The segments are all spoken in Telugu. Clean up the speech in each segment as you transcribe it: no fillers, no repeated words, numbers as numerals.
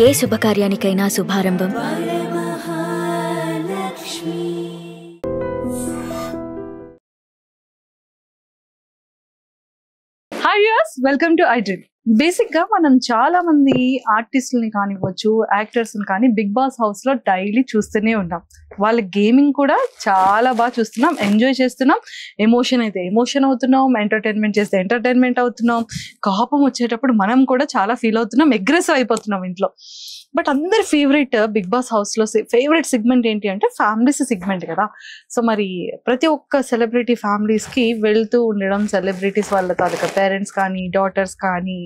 ఏ శుభకార్యానికైనా శుభారంభం hi viewers, welcome to I dream. Basic గా మనం చాలా మంది ఆర్టిస్టులని కానివ్వచ్చు, యాక్టర్స్ కానీ బిగ్ బాస్ హౌస్ లో డైలీ చూస్తూనే ఉంటాం. వాళ్ళ గేమింగ్ కూడా చాలా బాగా చూస్తున్నాం, ఎంజాయ్ చేస్తున్నాం. ఎమోషన్ అయితే ఎమోషన్ అవుతున్నాం, ఎంటర్టైన్మెంట్ చేస్తే ఎంటర్టైన్మెంట్ అవుతున్నాం. కోపం వచ్చేటప్పుడు మనం కూడా చాలా ఫీల్ అవుతున్నాం, అగ్రెసివ్ అయిపోతున్నాం ఇంట్లో. బట్ అందరి ఫేవరెట్ బిగ్ బాస్ హౌస్ లో ఫేవరెట్ సెగ్మెంట్ ఏంటి అంటే ఫ్యామిలీస్ సెగ్మెంట్ కదా. సో మరి ప్రతి ఒక్క సెలబ్రిటీ ఫ్యామిలీస్ కి వెళ్తూ ఉండడం, సెలబ్రిటీస్ వాళ్ళ తాలూకా పేరెంట్స్ కానీ, డాటర్స్ కానీ,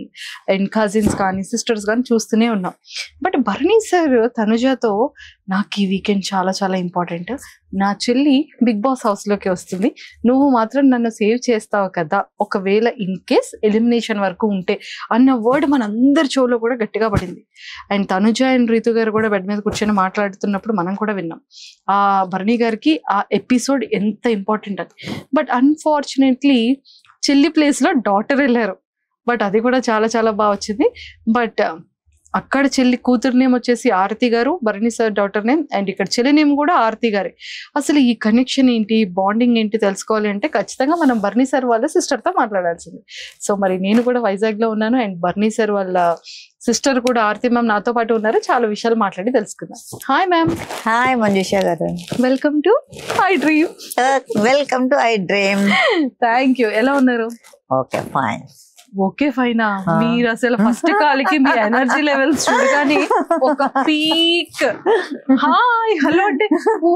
అండ్ కజిన్స్ కానీ, సిస్టర్స్ కానీ చూస్తూనే ఉన్నాం. బట్ భరణి సార్ తనుజాతో నాకు ఈ వీకెండ్ చాలా చాలా ఇంపార్టెంట్. నా చెల్లి బిగ్ బాస్ హౌస్ లోకి వస్తుంది, నువ్వు మాత్రం నన్ను సేవ్ చేస్తావు కదా ఒకవేళ ఇన్ కేస్ ఎలిమినేషన్ వరకు ఉంటే అన్న వర్డ్ మన అందరి షోలో కూడా గట్టిగా పడింది. అండ్ తనుజ అండ్ రీతు గారు కూడా బెడ్ మీద కూర్చొని మాట్లాడుతున్నప్పుడు మనం కూడా విన్నాం ఆ భరణి గారికి ఆ ఎపిసోడ్ ఎంత ఇంపార్టెంట్ అని. బట్ అన్ఫార్చునేట్లీ చెల్లి ప్లేస్ లో డాటర్ వెళ్ళారు. బట్ అది కూడా చాలా చాలా బాగా వచ్చింది. బట్ అక్కడ చెల్లి కూతురు నేమ్ వచ్చేసి ఆరతి గారు, Bharani sir daughter name, and ఇక్కడ చెల్లి నేమ్ కూడా ఆరతి గారే. అసలు ఈ కనెక్షన్ ఏంటి, బాండింగ్ ఏంటి తెలుసుకోవాలి అంటే ఖచ్చితంగా మనం భరణి సార్ వాళ్ళ సిస్టర్ తో మాట్లాడాల్సింది. సో మరి నేను కూడా వైజాగ్ లో ఉన్నాను, అండ్ భరణి సార్ వాళ్ళ సిస్టర్ కూడా ఆరతి మ్యామ్ నాతో పాటు ఉన్నారు. చాలా విషయాలు మాట్లాడి తెలుసుకుందాం. Hi ma'am. హాయ్ మంజుష గారు, welcome to I dream. Welcome to I dream. Thank you. ఎలా ఉన్నారు? Okay fine. ఓకే ఫైనా? మీరు అసలు ఫస్ట్ కాలికి మీ ఎనర్జీ లెవెల్స్ చూడగానే ఒక పీక్. హాయ్ హలో అంటే ఓ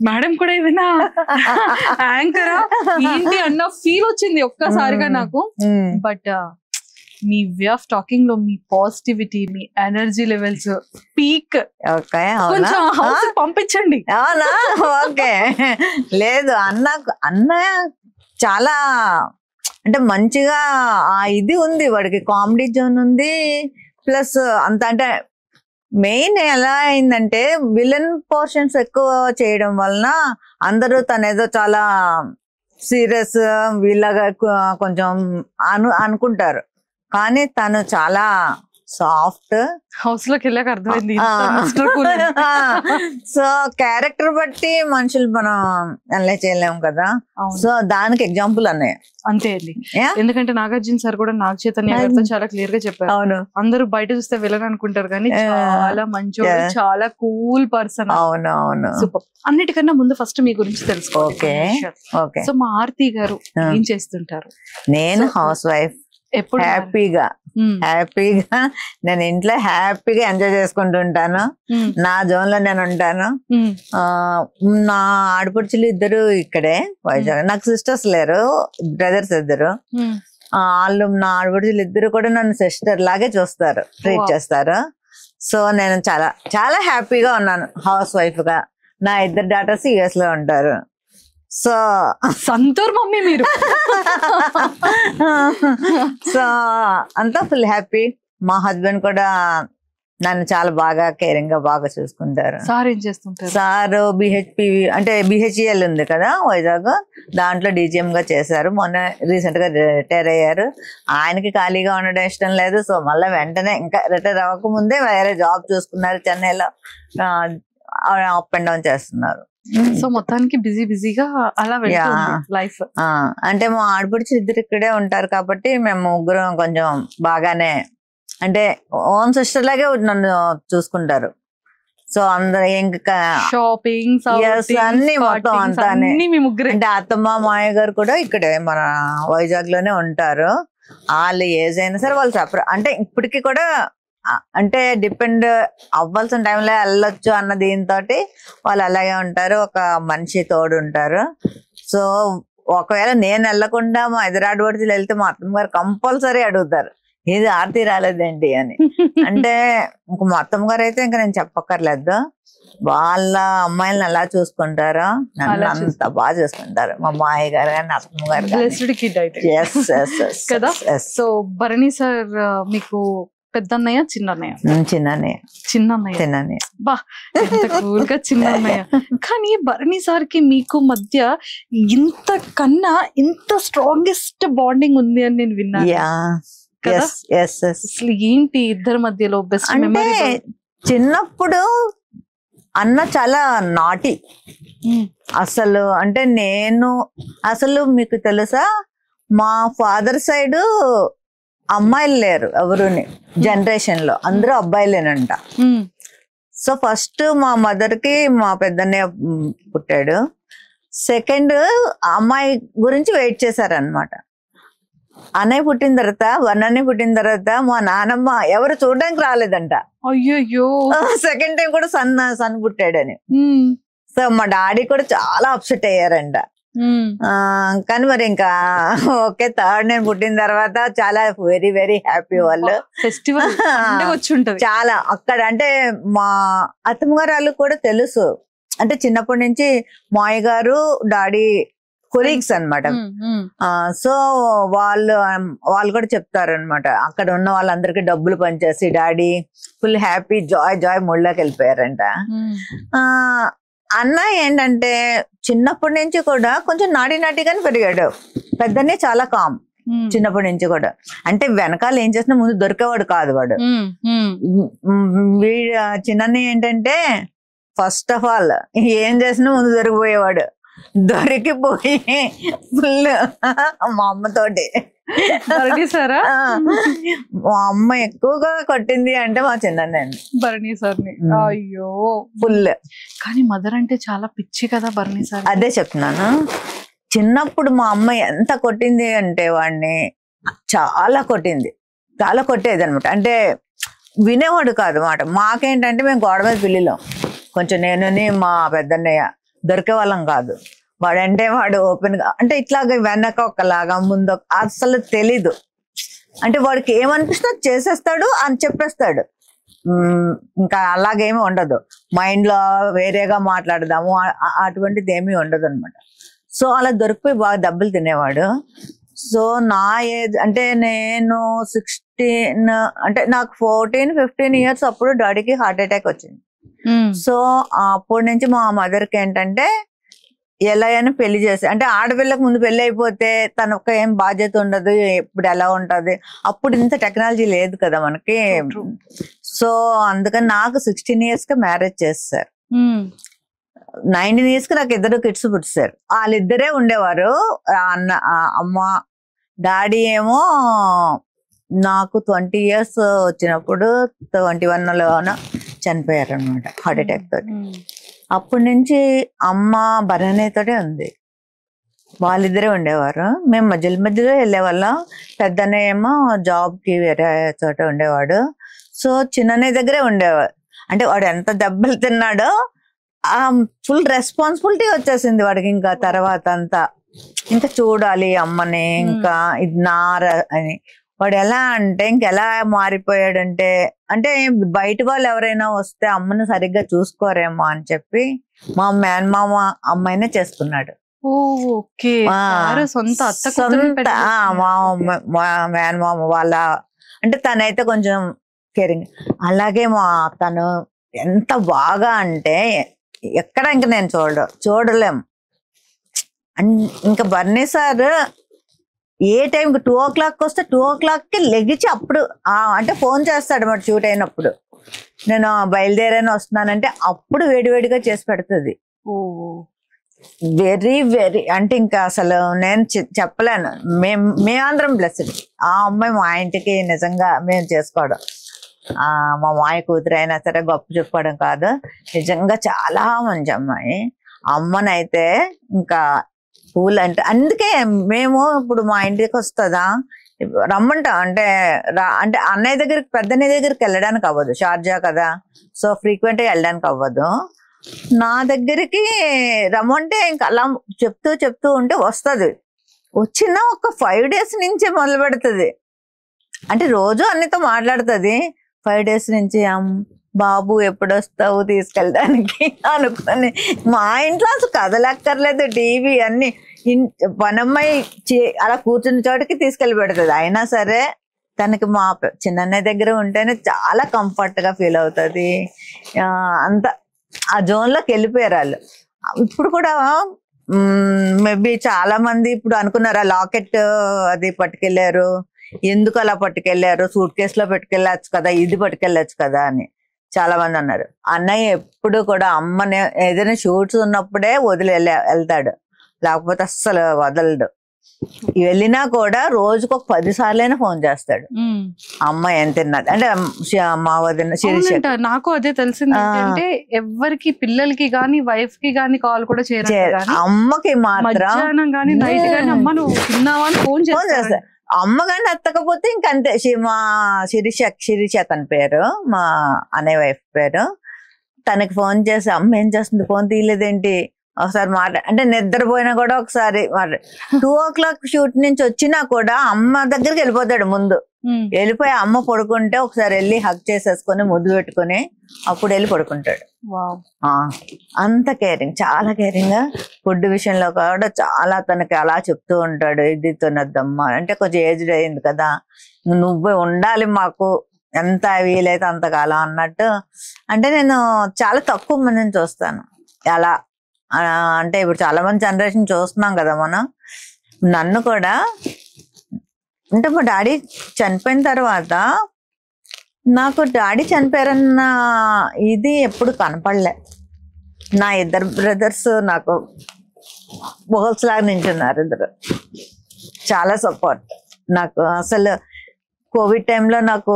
మేడం కూడా ఏమైనా యాంకరా ఏంటి అన్న ఫీల్ వచ్చింది ఒక్కసారిగా నాకు. But me way of talking లో మీ పాజిటివిటీ, మీ ఎనర్జీ లెవెల్స్ పీక్. కొంచెం హౌస్ పంపించండి. అవునా? ఓకే. లేదు అన్న చాలా అంటే మంచిగా ఇది ఉంది, వాడికి కామెడీ జోన్ ఉంది. ప్లస్ అంత అంటే మెయిన్ ఎలా అయిందంటే విలన్ పోర్షన్స్ ఎక్కువ చేయడం వలన అందరూ తనేదో చాలా సీరియస్ వీళ్ళగా కొంచెం అనుకుంటారు. కానీ తను చాలా సాఫ్ట్. హౌస్ లోకి వెళ్ళాక అర్థమైంది. సో క్యారెక్టర్ బట్టి మనుషులు మనం అనలైజ్ చేయలేము కదా. సో దానికి ఎగ్జాంపుల్ అన్నయ్య. అంతే అండి. ఎందుకంటే నాగార్జున సార్ కూడా నాగ చైతన్య గారితో చాలా క్లియర్ గా చెప్పారు. అవును, అందరూ బయట చూస్తే విలన్ అనుకుంటారు కానీ చాలా మంచోడు, చాలా కూల్ పర్సన్. అవును అవును. సూపర్. అన్నిటికన్నా ముందు ఫస్ట్ మీ గురించి తెలుసుకోవాలి. ఓకే. సో మా ఆర్తి గారు ఏం చేస్తుంటారు? నేను హౌస్ వైఫ్. ఎప్పుడు హ్యాపీగా నేను ఇంట్లో హ్యాపీగా ఎంజాయ్ చేసుకుంటూ ఉంటాను. నా జోన్ లో నేను ఉంటాను. నా ఆడపడుచులు ఇద్దరు ఇక్కడే వైజాగ్. నాకు సిస్టర్స్ లేరు, బ్రదర్స్ ఇద్దరు. వాళ్ళు నా ఆడపడుచులు ఇద్దరు కూడా నన్ను సిస్టర్ లాగే చూస్తారు, ట్రీట్ చేస్తారు. సో నేను చాలా చాలా హ్యాపీగా ఉన్నాను హౌస్ వైఫ్ గా. నా ఇద్దరు డాటర్స్ యుఎస్ లో ఉంటారు. సో సంతూర్ మమ్మీ మీరు. సో అంతా ఫుల్ హ్యాపీ. మా హస్బెండ్ కూడా నన్ను చాలా బాగా కేరింగ్ గా బాగా చూసుకుంటారు. సార్ ఏం చేస్తుంటారు? సార్ బిహెచ్పి అంటే బిహెచ్ఈఎల్ ఉంది కదా వైజాగ్, దాంట్లో డీజీఎం గా చేశారు. మొన్న రీసెంట్ గా రిటైర్ అయ్యారు. ఆయనకి ఖాళీగా ఉండడం ఇష్టం లేదు. సో మళ్ళీ వెంటనే ఇంకా రిటైర్ అవ్వకముందే వేరే జాబ్ చూసుకున్నారు చెన్నైలో. అప్ అండ్ డౌన్ చేస్తున్నారు. సో మొత్తానికి బిజీగా అలా లైఫ్. అంటే మా ఆడపడుచు ఇద్దరు ఇక్కడే ఉంటారు కాబట్టి మేము ముగ్గురం కొంచెం బాగానే అంటే ఓన్ సిస్టర్ లాగే నన్ను చూసుకుంటారు. సో అందరూ ఇంకా షాపింగ్ అన్ని మొత్తం అంతా అంటే అత్తమ్మ మాయ గారు కూడా ఇక్కడే మన వైజాగ్ లోనే ఉంటారు. వాళ్ళు ఏజ్ అయినా సరే వాళ్ళు సపరేట్ అంటే ఇప్పటికీ కూడా అంటే డిపెండ్ అవ్వాల్సిన టైంలో వెళ్ళొచ్చు అన్న దీంతో వాళ్ళు అలాగే ఉంటారు. ఒక మనిషి తోడు ఉంటారు. సో ఒకవేళ నేను వెళ్ళకుండా మా ఎదురాడబడితే వెళ్తే మా అత్తమ్మ గారు కంపల్సరీ అడుగుతారు, ఇది ఆర్తి రాలేదేంటి అని. అంటే ఇంక మా అత్తమ్మ గారు అయితే ఇంకా నేను చెప్పక్కర్లేదు. వాళ్ళ అమ్మాయిలను ఎలా చూసుకుంటారో నన్ను అంత బాగా చూసుకుంటారు మా మాయ గారు కానీ అత్తమ్మ గారు కదా. సో భరణి సార్ మీకు పెద్దన్నయ్య చిన్నన్నయ్య? చిన్నన్నయ్య. బా ఎంత కూల్ గా చిన్నన్నయ్య. కానీ భరణి సార్ కి మీకు మధ్య ఇంత కన్నా ఇంత స్ట్రాంగెస్ట్ బాండింగ్ ఉంది అని నేను విన్నాను. అసలు ఏంటి ఇద్దరి మధ్యలో బెస్ట్ అంటే మెమరీ? చిన్నప్పుడు అన్న చాలా నాటి అసలు. అంటే నేను అసలు మీకు తెలుసా, మా ఫాదర్ సైడ్ అమ్మాయిలు లేరు ఎవరుని, జనరేషన్ లో అందరూ అబ్బాయిలేనంట. సో ఫస్ట్ మా మదర్ కి మా పెద్దన్నయ్య పుట్టాడు. సెకండ్ అమ్మాయి గురించి వెయిట్ చేశారనమాట. అన్నయ్య పుట్టిన తర్వాత, అన్నయ్య పుట్టిన తర్వాత మా నానమ్మ ఎవరు చూడడానికి రాలేదంట. అయ్యో, సెకండ్ టైం కూడా సన్ పుట్టాడని. సో మా డాడీ కూడా చాలా అప్సెట్ అయ్యారంట. కానీ మరి ఇంకా ఓకే, థర్డ్ నేను పుట్టిన తర్వాత చాలా వెరీ వెరీ హ్యాపీ. వాళ్ళు ఫెస్టివల్ చాలా అక్కడ. అంటే మా అత్తమ్మగారు వాళ్ళు కూడా తెలుసు, అంటే చిన్నప్పటి నుంచి మాయ గారు డాడీ కొలీగ్స్ అనమాట. సో వాళ్ళు కూడా చెప్తారు అనమాట, అక్కడ ఉన్న వాళ్ళందరికీ డబ్బులు పనిచేసి డాడీ ఫుల్ హ్యాపీ జాయ్ మూడ్లోకి వెళ్ళిపోయారంట. అన్న ఏంటంటే చిన్నప్పటి నుంచి కూడా కొంచెం నాటిగానే పెరిగాడు. పెద్దనే చాలా కామ్ చిన్నప్పటి నుంచి కూడా. అంటే వెనకాల ఏం చేసినా ముందు దొరికేవాడు కాదు వాడు. చిన్నని ఏంటంటే ఫస్ట్ ఆఫ్ ఆల్ ఏం చేసినా ముందు దొరికిపోయేవాడు. దొరికిపోయి ఫుల్ మా అమ్మతోటి. మా అమ్మ ఎక్కువగా కొట్టింది అంటే మా చిన్ననండి భరణి సార్ని. అయ్యో ఫుల్. కానీ మదర్ అంటే చాలా పిచ్చి కదా భరణి సార్. అదే చెప్తున్నాను, చిన్నప్పుడు మా అమ్మ ఎంత కొట్టింది అంటే వాడిని చాలా కొట్టేది అనమాట. అంటే వినేవాడు కాదు మాట. మాకేంటంటే మేము గోడ మీద పిల్లిలో కొంచెం నేనుని మా పెద్దన్నయ్య దొరికే వాళ్ళం కాదు. వాడంటే వాడు ఓపెన్ గా, అంటే ఇట్లాగా వెనక ఒకలాగా ముందు అసలు తెలీదు. అంటే వాడికి ఏమనిపిస్తే చేసేస్తాడు అని చెప్పేస్తాడు. ఇంకా అలాగేమీ ఉండదు, మైండ్ లో వేరేగా మాట్లాడదాము అటువంటిది ఏమీ ఉండదు అనమాట. సో అలా దొరికిపోయి బాగా దెబ్బలు తినేవాడు. సో నా ఏజ్ అంటే నేను 16, అంటే నాకు 14-15 years అప్పుడు డాడీకి హార్ట్ అటాక్ వచ్చింది. సో అప్పటి నుంచి మా మదర్కి ఏంటంటే ఎలా అయినా పెళ్లి చేసి, అంటే ఆడపిల్లకు ముందు పెళ్లి అయిపోతే తనొక్క ఏం బాధ్యత ఉండదు, ఇప్పుడు ఎలా ఉంటది. అప్పుడు ఇంత టెక్నాలజీ లేదు కదా మనకి. సో అందుకని నాకు 16 years కి మ్యారేజ్ చేస్తారు. 19 years కి నాకు 2 kids పుట్టారు. వాళ్ళిద్దరే ఉండేవారు. అమ్మ డాడీ ఏమో నాకు 20 years వచ్చినప్పుడు 21 చనిపోయారు అనమాట హార్ట్ అటాక్ తోటి. అప్పటి నుంచి అమ్మ భరణితోటే ఉంది. వాళ్ళిద్దరే ఉండేవారు. మేము మధ్యలో వెళ్ళేవాళ్ళం. పెద్దనే ఏమో జాబ్ కి వేరే చోట ఉండేవాడు. సో చిన్ననే దగ్గరే ఉండేవాడు. అంటే వాడు ఎంత దెబ్బలు తిన్నాడో ఆ ఫుల్ రెస్పాన్సిబిలిటీ వచ్చేసింది వాడికి. ఇంకా తర్వాత అంతా ఇంకా చూడాలి అమ్మని, ఇంకా ఇది నార అని. వాడు ఎలా అంటే ఇంకెలా మారిపోయాడంటే, అంటే బయట వాళ్ళు ఎవరైనా వస్తే అమ్మను సరిగ్గా చూసుకోరేమో అని చెప్పి మా మేనమామ అమ్మాయినే చేసుకున్నాడు. మా మేనమామ వాళ్ళ, అంటే తనైతే కొంచెం కేరింగ్. అలాగే తను ఎంత బాగా అంటే ఎక్కడ ఇంకా నేను చూడలేం. ఇంకా బర్నీ సార్ ఏ టైంకి 2 o'clock వస్తే 2 o'clockకి లెగిచి అప్పుడు అంటే ఫోన్ చేస్తాడు మరి షూట్ అయినప్పుడు, నేను బయలుదేరాను వస్తున్నానంటే అప్పుడు వేడివేడిగా చేసి పెడుతుంది. వెరీ వెరీ అంటే ఇంకా అసలు నేను చెప్పలేను. మేమందరం బ్లెస్డ్. ఆ అమ్మాయి మా ఇంటికి నిజంగా మేము చేసుకోవడం, మా మాయ కూతురు అయినా సరే గొప్ప చెప్పుకోవడం కాదు, నిజంగా చాలా మంచి అమ్మాయి. అమ్మనైతే ఇంకా పూలు అంటే, అందుకే మేము ఇప్పుడు మా ఇంటికి వస్తుందా రమ్మంటాం. అంటే అన్నయ్య దగ్గరికి పెద్దన్నయ్య దగ్గరికి వెళ్ళడానికి అవ్వదు, షార్జా కదా, సో ఫ్రీక్వెంట్ గా వెళ్ళడానికి అవ్వదు. నా దగ్గరికి రమ్మంటే ఇంకా అలా చెప్తూ ఉంటే వస్తుంది. వచ్చిన ఒక 5 days నుంచే మొదలు పెడుతుంది. అంటే రోజు అన్నితో మాట్లాడుతుంది. 5 days నుంచి బాబు ఎప్పుడు వస్తావు తీసుకెళ్ళడానికి అనుకుని, మా ఇంట్లో అసలు కదలక్కర్లేదు, టీవీ అన్ని పనమ్మాయి అలా కూర్చున్న చోటికి తీసుకెళ్ళి పెడుతుంది. అయినా సరే తనకి మా చిన్నన్నయ్య దగ్గర ఉంటేనే చాలా కంఫర్ట్ గా ఫీల్ అవుతుంది. అంత ఆ జోన్ లోకి వెళ్ళిపోయారు వాళ్ళు. ఇప్పుడు కూడా మేబీ చాలా మంది ఇప్పుడు అనుకున్నారు ఆ లాకెట్ అది పట్టుకెళ్ళారు, ఎందుకు అలా పట్టుకెళ్లారు, సూట్ కేసులో పెట్టుకెళ్ళచ్చు కదా, ఇది పట్టుకెళ్ళచ్చు కదా అని చాలా మంది అన్నారు. అన్నయ్య ఎప్పుడు కూడా అమ్మని ఏదైనా షూట్స్ ఉన్నప్పుడే వదిలి వెళ్తాడు, లేకపోతే అస్సలు వదలడు. వెళ్ళినా కూడా రోజుకు ఒక 10 సార్లైనా ఫోన్ చేస్తాడు, అమ్మ ఏం తిన్నది అంటే మా వదిన శిరీష. నాకు అదే తెలిసింది అంటే ఎవరికి పిల్లలకి గానీ వైఫ్ కి గానీ కాల్ కూడా చేయరు, అమ్మకి మాత్రం గానీ నైట్ గానీ అమ్మ నువ్వు తిన్నావా అని ఫోన్ చేస్తా. అమ్మ కానీ ఎత్తకపోతే ఇంకంతే. మా శిరీష తన పేరు, మా అన్నయ్య వైఫ్ పేరు. తనకి ఫోన్ చేసి అమ్మ ఏం చేస్తుంది, ఫోన్ తీయలేదేంటి, ఒకసారి అంటే నిద్రపోయినా కూడా ఒకసారి 2 o'clock షూట్ నుంచి వచ్చినా కూడా అమ్మ దగ్గరికి వెళ్ళిపోతాడు ముందు. వెళ్ళిపోయి అమ్మ పడుకుంటే ఒకసారి వెళ్ళి హగ్ చేసేసుకొని ముద్దు పెట్టుకొని అప్పుడు వెళ్ళి పడుకుంటాడు. అంత కేరింగ్, చాలా కేరింగ్ గా. ఫుడ్ విషయంలో కూడా చాలా తనకి అలా చెప్తూ ఉంటాడు, ఇది తినొద్దమ్మా అంటే కొంచెం ఏజ్డ్ అయింది కదా, నువ్వు ఉండాలి మాకు ఎంత వీలైతే అంతకాలం అన్నట్టు. అంటే నేను చాలా తక్కువ మందిని చూస్తాను అలా. అంటే ఇప్పుడు చాలా మంది జనరేషన్ చూస్తున్నాం కదా మనం. నన్ను కూడా అంటే మా డాడీ చనిపోయిన తర్వాత నాకు డాడీ చనిపోయారన్న ఇది ఎప్పుడు కనపడలే. నా 2 బ్రదర్స్ నాకు బోల్స్ లాగా నించున్నారు, 2 చాలా సపోర్ట్ నాకు. అసలు కోవిడ్ టైంలో నాకు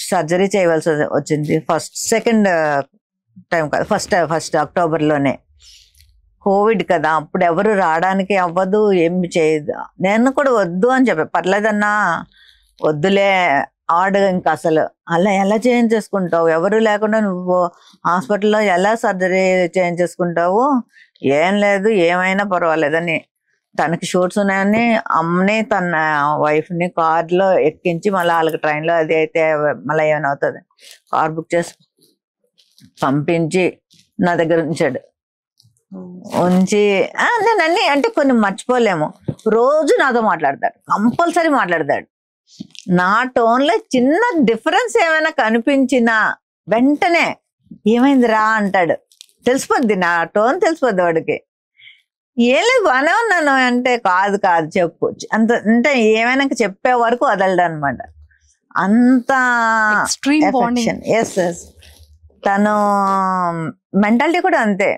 సర్జరీ చేయవలసి వచ్చింది. సెకండ్ టైం కాదు, ఫస్ట్ అక్టోబర్లోనే. కోవిడ్ కదా, అప్పుడు ఎవరు రావడానికి అవ్వదు, ఏమి చేయదు. నేను కూడా వద్దు అని చెప్పా, పర్లేదన్నా వద్దులే ఆడు, ఇంకా అసలు అలా ఎలా చేయించేసుకుంటావు, ఎవరు లేకుండా నువ్వు హాస్పిటల్లో ఎలా సర్జరీ చేయించేసుకుంటావు, ఏం లేదు ఏమైనా పర్వాలేదని. తనకి షూట్స్ ఉన్నాయని అమ్మని తన వైఫ్ని కార్లో ఎక్కించి మళ్ళీ వాళ్ళకి ట్రైన్లో అది అయితే మళ్ళీ ఏమైనా అవుతుంది కార్ బుక్ చేసి పంపించి నా దగ్గర ఉంచాడు. ఉంచి నేను అన్ని అంటే కొన్ని మర్చిపోలేము. రోజు నాతో మాట్లాడతాడు, కంపల్సరీ మాట్లాడతాడు. నా టోన్లో చిన్న డిఫరెన్స్ ఏమైనా కనిపించినా వెంటనే ఏమైంది రా అంటాడు. తెలిసిపోద్ది, నా టోన్ తెలిసిపోద్ది వాడికి. ఏం లేదు బాగానే ఉన్నాను అంటే కాదు చెప్పు అంత, అంటే ఏమైనా చెప్పే వరకు వదలడు అనమాట. అంత ఎస్. తను మెంటాలిటీ కూడా అంతే.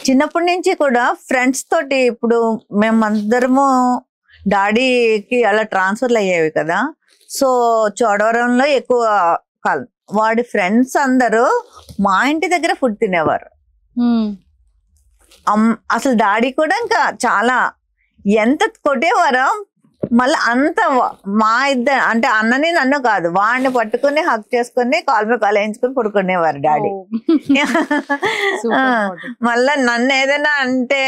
చిన్నప్పటి నుంచి కూడా ఫ్రెండ్స్ తోటి, ఇప్పుడు మేమందరము డాడీకి అలా ట్రాన్స్ఫర్లు అయ్యేవి కదా, సో చోడవరంలో ఎక్కువ కాలం. వాడి ఫ్రెండ్స్ అందరూ మా ఇంటి దగ్గర ఫుడ్ తినేవారు. అసలు డాడీ కూడా ఇంకా చాలా ఎంత కొట్టేవారో, మళ్ళీ అంత మా ఇద్దరు అంటే అన్నని నన్ను కాదు, వాడిని పట్టుకుని హక్ చేసుకుని కాలు మీద కాలు వేయించుకుని పడుకునేవారు డాడీ. మళ్ళా నన్ను ఏదైనా అంటే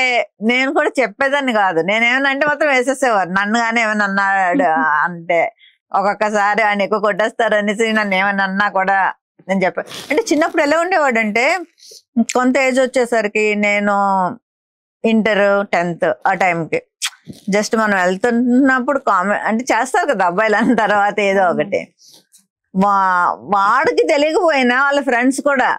నేను కూడా చెప్పేదాన్ని కాదు, నేనేమన్నా అంటే మొత్తం వేసేసేవారు. నన్ను కానీ ఏమైనా అన్నాడు అంటే ఒక్కొక్కసారి ఆయన ఎక్కువ కొట్టేస్తారు అనేసి నన్ను ఏమైనా అన్నా కూడా నేను చెప్పాను. అంటే చిన్నప్పుడు ఎలా ఉండేవాడు అంటే, కొంత ఏజ్ వచ్చేసరికి నేను ఇంటర్ 10th ఆ టైంకి జస్ట్ మనం వెళ్తున్నప్పుడు కామెంట్ అంటే చేస్తారు కదా అబ్బాయిలు అన్న తర్వాత ఏదో ఒకటి, వాడికి తెలియకపోయినా వాళ్ళ ఫ్రెండ్స్ కూడా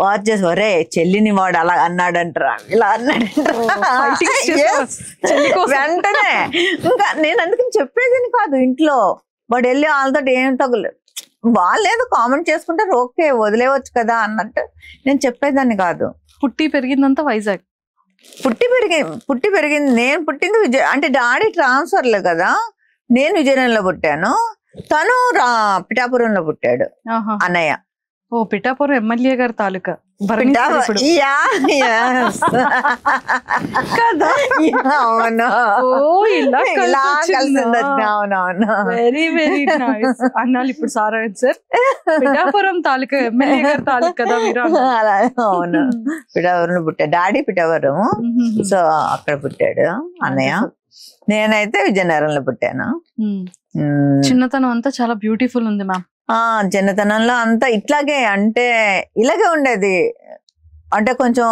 వాచ్ చేసి ఒరే చెల్లిని వాడు అలా అన్నాడంటారా ఇలా అన్నాడంటారా వెంటనే. ఇంకా నేను అందుకని చెప్పేదని కాదు, ఇంట్లో వాడు వెళ్ళి వాళ్ళతో ఏం తగులేదు, వాళ్ళు ఏదో కామెంట్ చేసుకుంటారు ఓకే వదిలేవచ్చు కదా అన్నట్టు నేను చెప్పేదాన్ని కాదు. పుట్టి పెరిగిందంతా వైజాగ్. పుట్టి పెరిగింది నేను పుట్టింది అంటే డాడీ ట్రాన్స్ఫర్లే కదా, నేను విజయనగరంలో పుట్టాను, తను పిఠాపురంలో పుట్టాడు అన్నయ్య. ఓ పిఠాపురం ఎమ్మెల్యే గారి తాలూకా. వెరీ వెరీ నైస్ అన్నాళ్ళు. ఇప్పుడు సార్ సార్ పిఠాపురం తాలూకా ఎమ్మెల్యే గారి తాలూకా కదా మీరు? అవును, పిఠాపురంలో పుట్టాడు డాడీ, పిఠాపురం. సో అక్కడ పుట్టాడు అన్నయ్య. నేనైతే విజయనగరంలో పుట్టాను. చిన్నతనం అంతా చాలా బ్యూటిఫుల్ ఉంది మ్యామ్. చిన్నతనంలో అంతా ఇట్లాగే, అంటే ఇలాగే ఉండేది. అంటే కొంచెం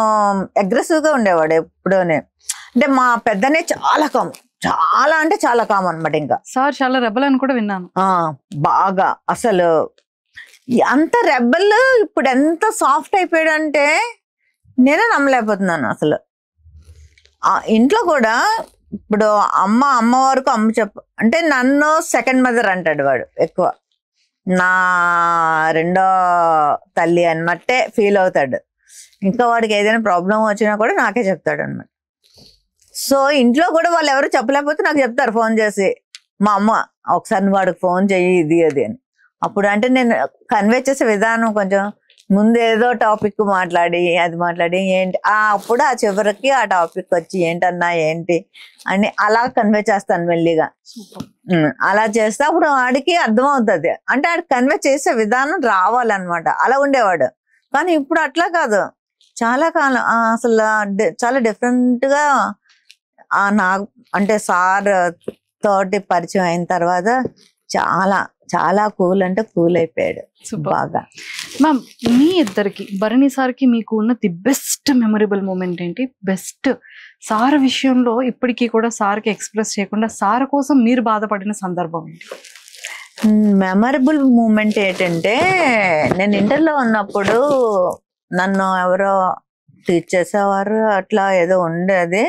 అగ్రెసివ్ గా ఉండేవాడు ఎప్పుడోనే. అంటే మా పెద్దనే చాలా కామన్, చాలా అంటే చాలా కామన్ అనమాట. ఇంకా సార్ చాలా రెబల్ అని కూడా విన్నాను. బాగా అసలు అంత రెబల్ ఇప్పుడు ఎంత సాఫ్ట్ అయిపోయాడు అంటే నేనే నమ్మలేకపోతున్నాను అసలు. ఇంట్లో కూడా ఇప్పుడు అమ్మ వరకు అమ్మ అంటే నన్ను సెకండ్ మదర్ అంటాడు వాడు ఎక్కువ, నా రెండో తల్లి అన్నట్టే ఫీల్ అవుతాడు. ఇంకా వాడికి ఏదైనా ప్రాబ్లం వచ్చినా కూడా నాకే చెప్తాడు అనమాట. సో ఇంట్లో కూడా వాళ్ళు ఎవరు చెప్పలేకపోతే నాకు చెప్తారు ఫోన్ చేసి, మా అమ్మ ఒకసారి నువ్వు వాడికి ఫోన్ చెయ్యి ఇది అది అని. అప్పుడు అంటే నేను కన్వే చేసే విధానం కొంచెం ముందు ఏదో టాపిక్ మాట్లాడి ఏంటి అప్పుడు ఆ చివరికి ఆ టాపిక్ వచ్చి ఏంటన్నా ఏంటి అని అలా కన్వే చేస్తాను మెల్లిగా. అలా చేస్తే అప్పుడు వాడికి అర్థమవుతుంది. అంటే ఆడికి కన్వే చేసే విధానం రావాలన్నమాట. అలా ఉండేవాడు. కానీ ఇప్పుడు అట్లా కాదు. చాలా కాలం అసలు చాలా డిఫరెంట్ గా నాకు అంటే సార్ తోటి పరిచయం అయిన తర్వాత చాలా చాలా కూల్ అంటే కూల్ అయిపోయాడు బాగా. మ్యామ్, మీ ఇద్దరికి భరణి సార్కి మీకు ఉన్న ది బెస్ట్ మెమరబుల్ మూమెంట్ ఏంటి? బెస్ట్ సార్ విషయంలో ఇప్పటికీ కూడా సార్కి ఎక్స్ప్రెస్ చేయకుండా సార్ కోసం మీరు బాధపడిన సందర్భం ఏంటి? మెమరబుల్ మూమెంట్ ఏంటంటే, నేను ఇంటర్లో ఉన్నప్పుడు నన్ను ఎవరో టీచ్ చేసేవారు, అట్లా ఏదో ఉండేది.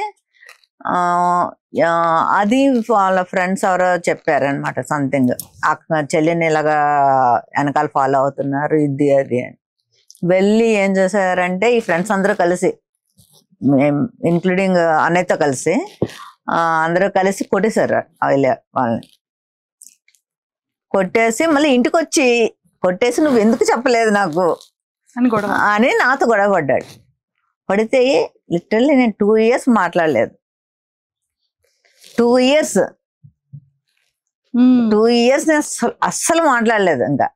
అది వాళ్ళ ఫ్రెండ్స్ ఎవరో చెప్పారనమాట సంథింగ్, చెల్లిని ఇలాగా వెనకాల ఫాలో అవుతున్నారు ఇది అది అని. వెళ్ళి ఏం చేశారంటే ఈ ఫ్రెండ్స్ అందరూ కలిసి, ఇంక్లూడింగ్ అన్నయ్యతో కలిసి అందరూ కలిసి కొట్టేశారు వాళ్ళని. కొట్టేసి మళ్ళీ ఇంటికి వచ్చి కొట్టేసి నువ్వు ఎందుకు చెప్పలేదు నాకు అని నాతో గొడవ పడ్డాడు. పడితే లిటరల్లీ నేను 2 years మాట్లాడలేదు. 2 years నేను అస్సలు మాట్లాడలేదు. ఇంకా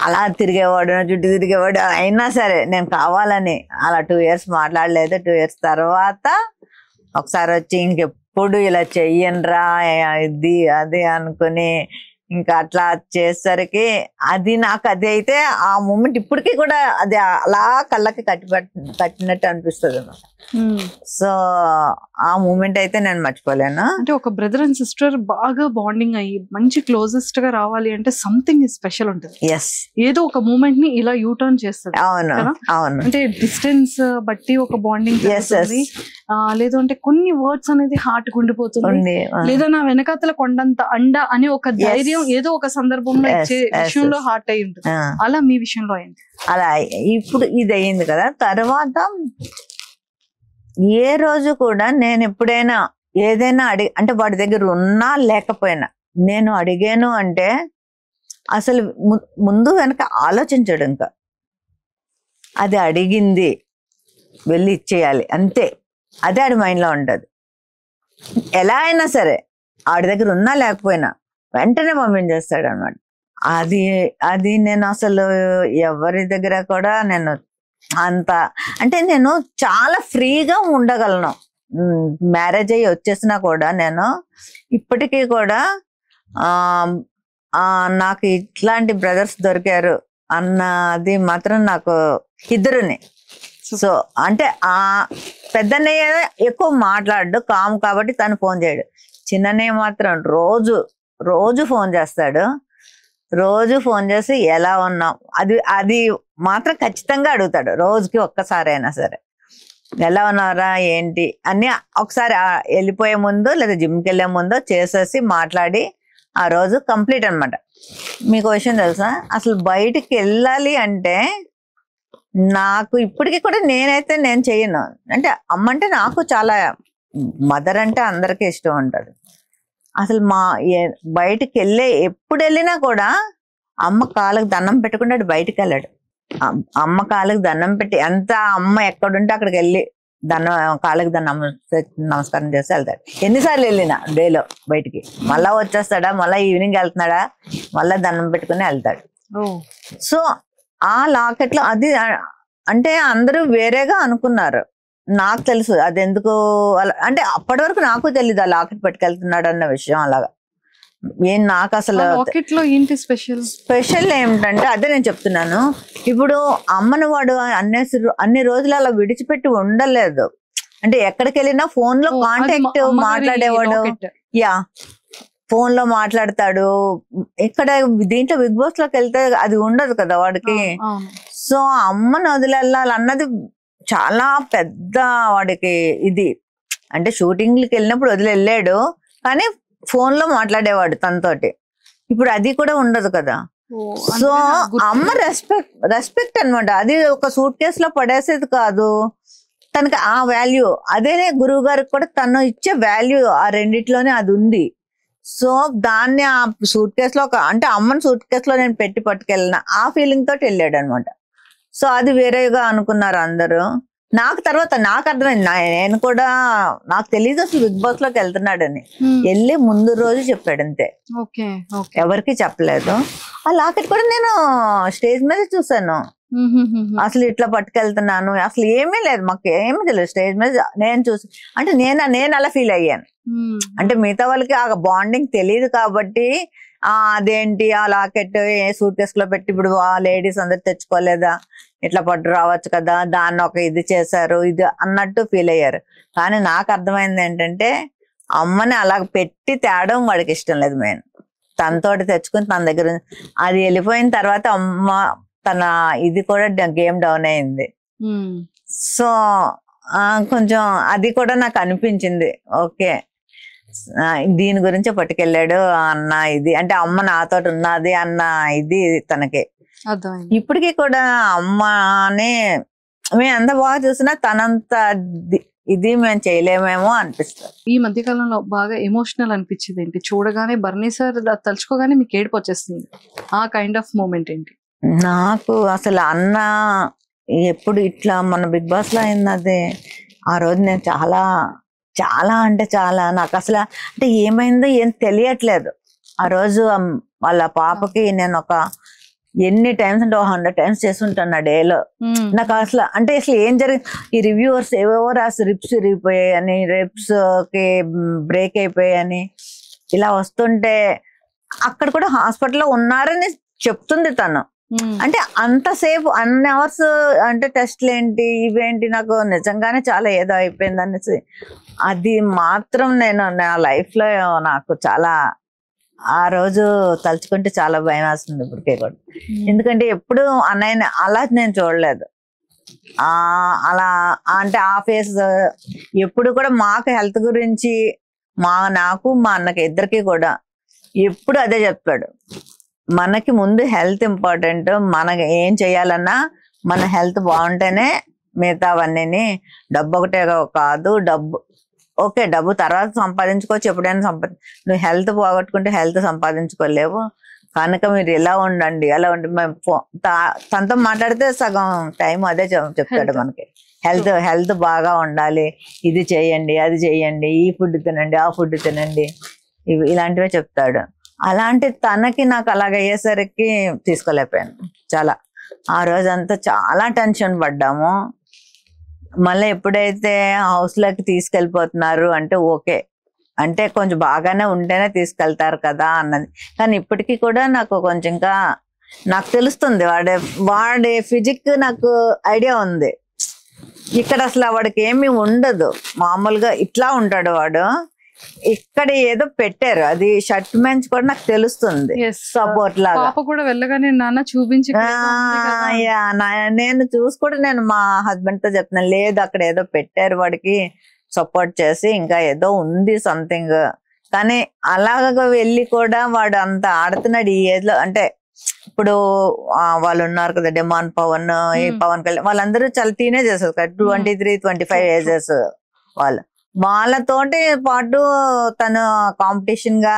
అలా తిరిగేవాడు, నా చుట్టూ తిరిగేవాడు. అయినా సరే నేను కావాలని అలా 2 years మాట్లాడలేదు. 2 years తర్వాత ఒకసారి వచ్చి ఇంకెప్పుడు ఇలా చెయ్యనరా ఇది అది అనుకుని ఇంకా అట్లా చేసేసరికి అది నాకు అది అయితే ఆ మూమెంట్ ఇప్పటికీ కూడా అది అలా కళ్ళకి కట్టినట్టు అనిపిస్తుంది అన్నమాట. సో ఆ మూమెంట్ అయితే నేను మర్చిపోలేను. అంటే ఒక బ్రదర్ అండ్ సిస్టర్ బాగా బాండింగ్ అయ్యి మంచి క్లోజెస్ట్ గా రావాలి అంటే సంథింగ్ స్పెషల్ ఉంటుంది. ఏదో ఒక మూమెంట్ ని ఇలా యూటర్న్ చేస్తుంది. అవును అవును. అంటే డిస్టెన్స్ బట్టి ఒక బాండింగ్, లేదు అంటే కొన్ని వర్డ్స్ అనేది హార్ట్ గుండిపోతుంది, లేదా నా వెనకాతల కొండంత అండ అని ఒక ధైర్యం ఏదో ఒక సందర్భంలో విషయంలో హార్ట్ అయి ఉంటుంది. అలా మీ విషయంలో అయింది? అలా ఇప్పుడు ఇది అయింది కదా. తర్వాత ఏ రోజు కూడా నేను ఎప్పుడైనా ఏదైనా అంటే వాడి దగ్గర ఉన్నా లేకపోయినా నేను అడిగాను అంటే అసలు ముందు వెనక ఆలోచించడు. ఇంకా అది అడిగింది వెళ్ళి ఇచ్చేయాలి అంతే, అదే ఆడి మైండ్లో ఉంటుంది. ఎలా అయినా సరే ఆడి దగ్గర ఉన్నా లేకపోయినా వెంటనే పంపించేస్తాడు అన్నమాట. అది నేను అసలు ఎవరి దగ్గర కూడా నేను అంత అంటే నేను చాలా ఫ్రీగా ఉండగలను. మ్యారేజ్ అయ్యి వచ్చేసినా కూడా నేను ఇప్పటికీ కూడా నాకు ఇట్లాంటి బ్రదర్స్ దొరికారు అన్నది మాత్రం నాకు ఇద్దరుని. సో అంటే పెద్దన్నయ్య ఎక్కువ మాట్లాడు కామ్ కాబట్టి తను ఫోన్ చేయడు. చిన్నన్నయ్య మాత్రం రోజు ఫోన్ చేస్తాడు. రోజు ఫోన్ చేసి ఎలా ఉన్నాం అది మాత్రం ఖచ్చితంగా అడుగుతాడు. రోజుకి ఒక్కసారైనా సరే ఎలా ఉన్నారా ఏంటి అని ఒకసారి వెళ్ళిపోయే ముందు లేదా జిమ్కి వెళ్ళే ముందు చేసేసి మాట్లాడి ఆ రోజు కంప్లీట్ అనమాట. మీకు విషయం తెలుసా, అసలు బయటికి వెళ్ళాలి అంటే నాకు ఇప్పటికీ కూడా నేను చెయ్యను. అంటే అమ్మ అంటే నాకు చాలా, మదర్ అంటే అందరికీ ఇష్టం ఉంటుంది. అసలు బయటికి ఎప్పుడు వెళ్ళినా కూడా అమ్మ కాళ్ళకి దండం పెట్టకుండా బయటికి వెళ్ళాడు. అమ్మ కాళ్ళకి దండం పెట్టి ఎంత అమ్మ ఎక్కడుంటే అక్కడికి వెళ్ళి కాళ్ళకి నమస్కారం చేసి వెళ్తాడు. ఎన్నిసార్లు వెళ్ళినా డేలో బయటికి, మళ్ళా వచ్చేస్తాడా, మళ్ళీ ఈవినింగ్ వెళ్తున్నాడా, మళ్ళా దండం పెట్టుకుని వెళ్తాడు. సో ఆ లాకెట్లో అది అంటే అందరూ వేరేగా అనుకున్నారు. నాకు తెలుసు అది ఎందుకు అంటే అప్పటి వరకు నాకు తెలీదు ఆ లాకెట్ పట్టుకెళ్తున్నాడు అన్న విషయం. అలాగా నాకు అసలు స్పెషల్ ఏమిటంటే అదే నేను చెప్తున్నాను. ఇప్పుడు అమ్మను వాడు అన్ని రోజులు అలా విడిచిపెట్టి ఉండలేదు. అంటే ఎక్కడికి వెళ్ళినా ఫోన్ లో కాంటాక్ట్ మాట్లాడేవాడు. ఫోన్ లో మాట్లాడతాడు. ఇక్కడ దీంట్లో బిగ్ బాస్ లోకి వెళ్తే అది ఉండదు కదా వాడికి. సో అమ్మను వదిలేళ్ళాలన్నది చాలా పెద్ద వాడికి ఇది అంటే షూటింగ్లకి వెళ్ళినప్పుడు వదిలి వెళ్ళాడు, కానీ ఫోన్ లో మాట్లాడేవాడు తనతోటి. ఇప్పుడు అది కూడా ఉండదు కదా. సో అమ్మ రెస్పెక్ట్ అనమాట. అది ఒక సూట్ కేసులో పడేసేది కాదు, తనకి ఆ వాల్యూ. అదే గురువు గారికి కూడా తను ఇచ్చే వాల్యూ ఆ రెండిట్లోనే అది ఉంది. సో దాన్ని ఆ సూట్ కేసులో అంటే అమ్మని సూట్ కేసులో నేను పెట్టి పట్టుకెళ్ళిన ఆ ఫీలింగ్ తోటి వెళ్ళాడు అనమాట. సో అది వేరేగా అనుకున్నారు అందరూ. నాకు తర్వాత నాకు అర్థమైంది, నేను కూడా నాకు తెలియదు అసలు బిగ్ బాస్ లోకి వెళ్తున్నాడని. వెళ్ళి ముందు రోజు చెప్పాడు అంతే, ఎవరికి చెప్పలేదు. ఆ లాకెట్ కూడా నేను స్టేజ్ మీద చూసాను. అసలు ఇట్లా పట్టుకెళ్తున్నాను, అసలు ఏమీ లేదు, మాకు ఏమీ తెలియదు. స్టేజ్ మీద నేను చూసి అంటే నేను అలా ఫీల్ అయ్యాను. అంటే మిగతా వాళ్ళకి ఆ బాండింగ్ తెలియదు కాబట్టి అదేంటి ఆ లాకెట్ ఏ సూట్ కేసులో పెట్టి ఇప్పుడు లేడీస్ అందరు తెచ్చుకోలేదా, ఇట్లా పట్టు రావచ్చు కదా, దాన్ని ఒక ఇది చేశారు ఇది అన్నట్టు ఫీల్ అయ్యారు. కానీ నాకు అర్థమైంది ఏంటంటే అమ్మని అలా పెట్టి తేడం వాడికి ఇష్టం లేదు. మెయిన్ తనతోటి తెచ్చుకుని తన దగ్గర అది వెళ్ళిపోయిన తర్వాత అమ్మ తన ఇది కూడా గేమ్ డౌన్ అయింది. సో కొంచెం అది కూడా నాకు అనిపించింది, ఓకే దీని గురించే పట్టుకెళ్ళాడు అన్న ఇది, అంటే అమ్మ నాతో ఉన్నది అన్న ఇది తనకి. ఇప్పటికీ కూడా అమ్మని మేము ఎంత బాగా చూసినా తనంత ఇది మేము చేయలేమేమో అనిపిస్తుంది. ఈ మధ్య కాలంలో బాగా ఎమోషనల్ అనిపించింది ఏంటి? చూడగానే బర్నీ సార్ తలుచుకోగానే మీకు ఏడుపు వచ్చేస్తుంది, ఆ కైండ్ ఆఫ్ మూమెంట్ ఏంటి? నాకు అసలు అన్న ఎప్పుడు ఇట్లా మన బిగ్ బాస్ లో అయింది ఆ రోజు నేను చాలా చాలా అంటే చాలా నాకు అసలు అంటే ఏమైందో ఏం తెలియట్లేదు. ఆ రోజు వాళ్ళ పాపకి నేను ఒక ఎన్ని టైమ్స్ అంటే 100 times చేస్తుంటాను డేలో. నాకు అసలు అంటే అసలు ఏం జరిగింది, ఈ రివ్యూవర్స్ ఏవేవో రాసి రిప్స్ ఇరిగిపోయాయని, రిప్స్ కి బ్రేక్ అయిపోయాయని ఇలా వస్తుంటే అక్కడ కూడా హాస్పిటల్లో ఉన్నారని చెప్తుంది తను. అంటే అంతసేపు అన్ని అవర్స్ అంటే టెస్ట్లు ఏంటి ఇవేంటి, నాకు నిజంగానే చాలా ఏదో అయిపోయింది అనేసి అది మాత్రం నేను నా లైఫ్ లో నాకు చాలా ఆ రోజు తలుచుకుంటే చాలా భయం వేస్తుంది ఇప్పటికే కూడా. ఎందుకంటే ఎప్పుడు అన్నయ్యని అలా నేను చూడలేదు. అలా అంటే ఆ ఫేస్ ఎప్పుడు కూడా మాకు హెల్త్ గురించి నాకు మా అన్నకి ఇద్దరికి కూడా ఎప్పుడు అదే చెప్పాడు, మనకి ముందు హెల్త్ ఇంపార్టెంట్, మనకి ఏం చేయాలన్నా మన హెల్త్ బాగుంటేనే మిగతావన్నీ. డబ్బు ఒకటే కాదు, డబ్బు ఓకే డబ్బు తర్వాత సంపాదించుకోవచ్చు, ఎప్పుడైనా నువ్వు హెల్త్ పోగొట్టుకుంటే హెల్త్ సంపాదించుకోలేవు, కనుక మీరు ఎలా ఉండండి అలా ఉండి. మేము తనతో మాట్లాడితే సగం టైం అదే చెప్తాడు మనకి, హెల్త్ బాగా ఉండాలి, ఇది చేయండి అది చేయండి, ఈ ఫుడ్ తినండి ఆ ఫుడ్ తినండి, ఇలాంటివే చెప్తాడు. అలాంటి తనకి నాకు అలాగయ్యేసరికి తీసుకోలేకపోయాను. చాలా ఆ రోజంతా చాలా టెన్షన్ పడ్డాము. మళ్ళీ ఎప్పుడైతే హౌస్ లోకి తీసుకెళ్ళిపోతున్నారు అంటే ఓకే, అంటే కొంచెం బాగానే ఉంటేనే తీసుకెళ్తారు కదా అన్నది. కానీ ఇప్పటికీ కూడా నాకు కొంచెం ఇంకా నాకు తెలుస్తుంది వాడి ఫిజిక్ నాకు ఐడియా ఉంది. ఇక్కడ అసలు వాడికి ఏమీ ఉండదు, మామూలుగా ఇట్లా ఉంటాడు వాడు. ఇక్కడ ఏదో పెట్టారు, అది షర్ట్ మెంచ్ కూడా నాకు తెలుస్తుంది సపోర్ట్ లాగా. కూడా వెళ్ళగానే నాన్న చూపించి నేను చూసి కూడా నేను మా హస్బెండ్ తో చెప్తున్నాను, లేదు అక్కడ ఏదో పెట్టారు వాడికి సపోర్ట్ చేసి, ఇంకా ఏదో ఉంది సంథింగ్. కానీ అలాగ వెళ్ళి కూడా వాడు అంత ఆడుతున్నాడు ఈ ఏజ్ లో. అంటే ఇప్పుడు వాళ్ళు ఉన్నారు కదా డిమాండ్ పవన్, ఈ పవన్ కళ్యాణ్, వాళ్ళందరూ చాలా టీనేజర్స్ కదా, 23-25 ఏజెస్ వాళ్ళు. వాళ్ళతోటి పాటు తను కాంపిటీషన్ గా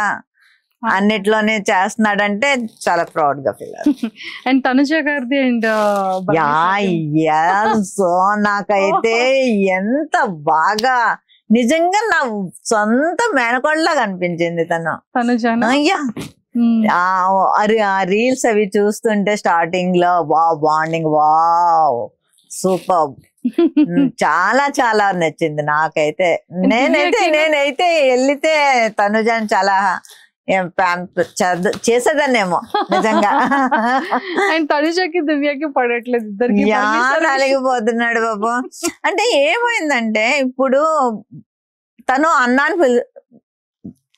అన్నిట్లోనే చేస్తున్నాడంటే చాలా ప్రౌడ్ గా ఫీల్ అవుతుంది. అండ్ తనుజ గారిది అండ్ సో నాకైతే ఎంత బాగా నిజంగా నా సొంత మేనకోడలాగా అనిపించింది తనుజ. ఆ రీల్స్ అవి చూస్తుంటే స్టార్టింగ్ లో బాండింగ్ సూపర్, చాలా చాలా నచ్చింది నాకైతే. నేనైతే వెళ్తే తనుజాని చాలా చేసేదాన్నేమో నిజంగా. తనుజకి దివ్యకి పడట్లేదు, ఇద్దరికి అలిగిపోతున్నాడు బాబు. అంటే ఏమైందంటే ఇప్పుడు తను అన్నాన్ని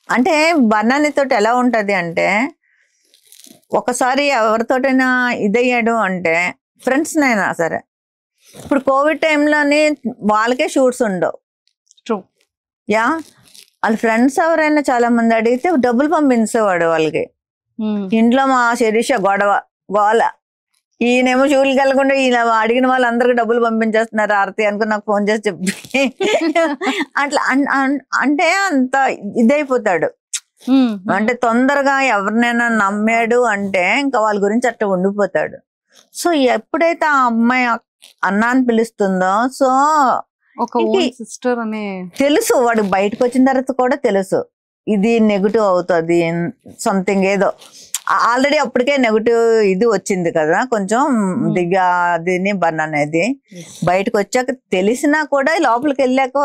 అంటే బర్నానితో ఎలా ఉంటది అంటే, ఒకసారి ఎవరితోటైనా ఇదయ్యాడు అంటే ఫ్రెండ్స్ నైనా సరే, ఇప్పుడు కోవిడ్ టైంలోని వాళ్ళకే షూట్స్ ఉండవు, యా వాళ్ళ ఫ్రెండ్స్ ఎవరైనా చాలా మంది అడిగితే డబ్బులు పంపించేవాడు వాళ్ళకి. ఇంట్లో మా శిరీష గోల, ఈయనేమో షూలు కలగకుండా ఇలా అడిగిన వాళ్ళందరికీ డబ్బులు పంపించేస్తున్నారు ఆరతి అనుకుని నాకు ఫోన్ చేసి చెప్పి అట్లా అంటే అంత ఇదైపోతాడు. అంటే తొందరగా ఎవరినైనా నమ్మాడు అంటే ఇంకా వాళ్ళ గురించి అట్లా ఉండిపోతాడు. సో ఎప్పుడైతే ఆ అమ్మాయి అన్న అని పిలుస్తుందో, సో సిస్టర్ అనే తెలుసు వాడికి బయటకు వచ్చిన తర్వాత కూడా తెలుసు ఇది నెగిటివ్ అవుతుంది సంథింగ్ ఏదో. ఆల్రెడీ అప్పటికే నెగిటివ్ ఇది వచ్చింది కదా కొంచెం దివ్యాదిని బన్ అనేది. బయటకు వచ్చాక తెలిసినా కూడా లోపలికి వెళ్ళాక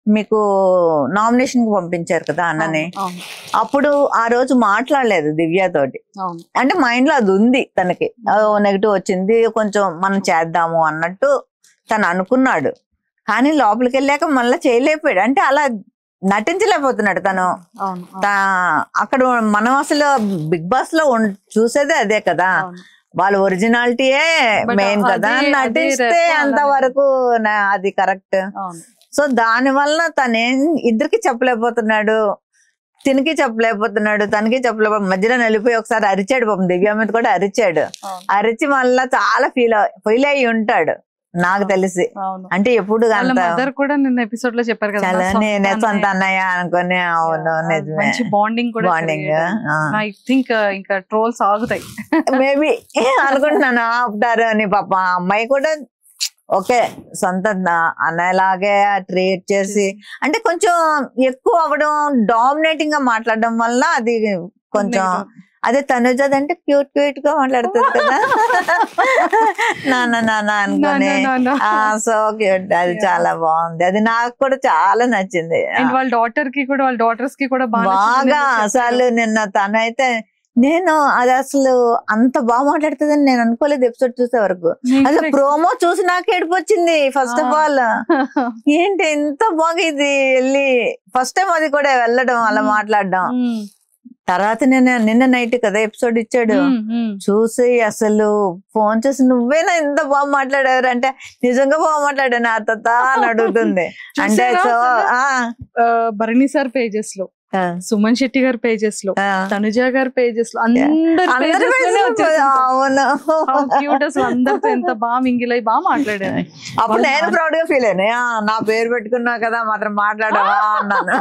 మీకు నామినేషన్ కి పంపించారు కదా అన్నని. అప్పుడు ఆ రోజు మాట్లాడలేదు దివ్యతోటి. అంటే మైండ్ లో అది ఉంది తనకి, నెగిటివ్ వచ్చింది కొంచెం మనం చేద్దాము అన్నట్టు తను అనుకున్నాడు. కానీ లోపలికి వెళ్ళాక మళ్ళీ చేయలేకపోయాడు. అంటే అలా నటించలేకపోతున్నాడు తను. అక్కడ మనం అసలు బిగ్ బాస్ లో చూసేదే అదే కదా, వాళ్ళ ఒరిజినాలిటీయే మెయిన్ కదా. నటిస్తే అంతవరకు అది కరెక్ట్. సో దాని వలన తనేం ఇద్దరికి చెప్పలేకపోతున్నాడు, తినికి చెప్పలేకపోతున్నాడు, తనకి చెప్పలేకపోతే మధ్యలో నిలిపోయి ఒకసారి అరిచాడు పాపం. దివ్య మీద కూడా అరిచాడు. అరిచి మళ్ళా చాలా ఫీల్ అయ్యి ఉంటాడు నాకు తెలిసి. అంటే ఎప్పుడు కూడా నిన్న ఎపిసోడ్ లో చెప్పారు కదా నేనే సొంత అన్నయ్య అనుకుని. అవును నిజమే, బాండింగ్ ఐ థింక్ ఇంకా ట్రోల్స్ ఆగుతాయి మేబీ అనుకుంటున్నాను ఆపుతారు అని. పాప అమ్మాయి కూడా ఓకే సొంత అన్నయ్యలాగే ట్రీట్ చేసి, అంటే కొంచెం ఎక్కువ అవ్వడం, డామినేటింగ్ గా మాట్లాడడం వల్ల అది కొంచెం. అదే తనుజ అంటే క్యూట్ గా మాట్లాడుతుంది కదా నాన్న అనుకుని. సో క్యూట్, అది చాలా బాగుంది. అది నాకు కూడా చాలా నచ్చింది. వాళ్ళ డాటర్స్ కి కూడా బాగా. అసలు నిన్న తనైతే నేను అది అసలు అంత బాగా మాట్లాడుతుందని నేను అనుకోలేదు ఎపిసోడ్ చూసే వరకు. అసలు ప్రోమో చూసి నాకు ఏడిపోచ్చింది. ఫస్ట్ ఆఫ్ ఆల్ ఏంటి ఎంత బాగా ఇది వెళ్ళి ఫస్ట్ టైం అది కూడా వెళ్ళడం అలా మాట్లాడడం. తర్వాత నిన్న నైట్ కదా ఎపిసోడ్ ఇచ్చాడు, చూసి అసలు ఫోన్ చేసి నువ్వేనా ఇంత బాగా మాట్లాడారు అంటే నిజంగా బాగా మాట్లాడాను ఆ తాత అని అడుగుతుంది. అంటే సో భరణి సార్ పేజెస్ లో, సుమన్ శెట్టి గారి పేజెస్ లో, తనుజ గారి పేజెస్ లో, అందరితో ఎంత బాగా మింగిలై బాగా మాట్లాడాను. అప్పుడు నేను ప్రౌడ్ గా ఫీల్ అయినా, నా పేరు పెట్టుకున్నా కదా మాత్రం మాట్లాడవా అన్నాను.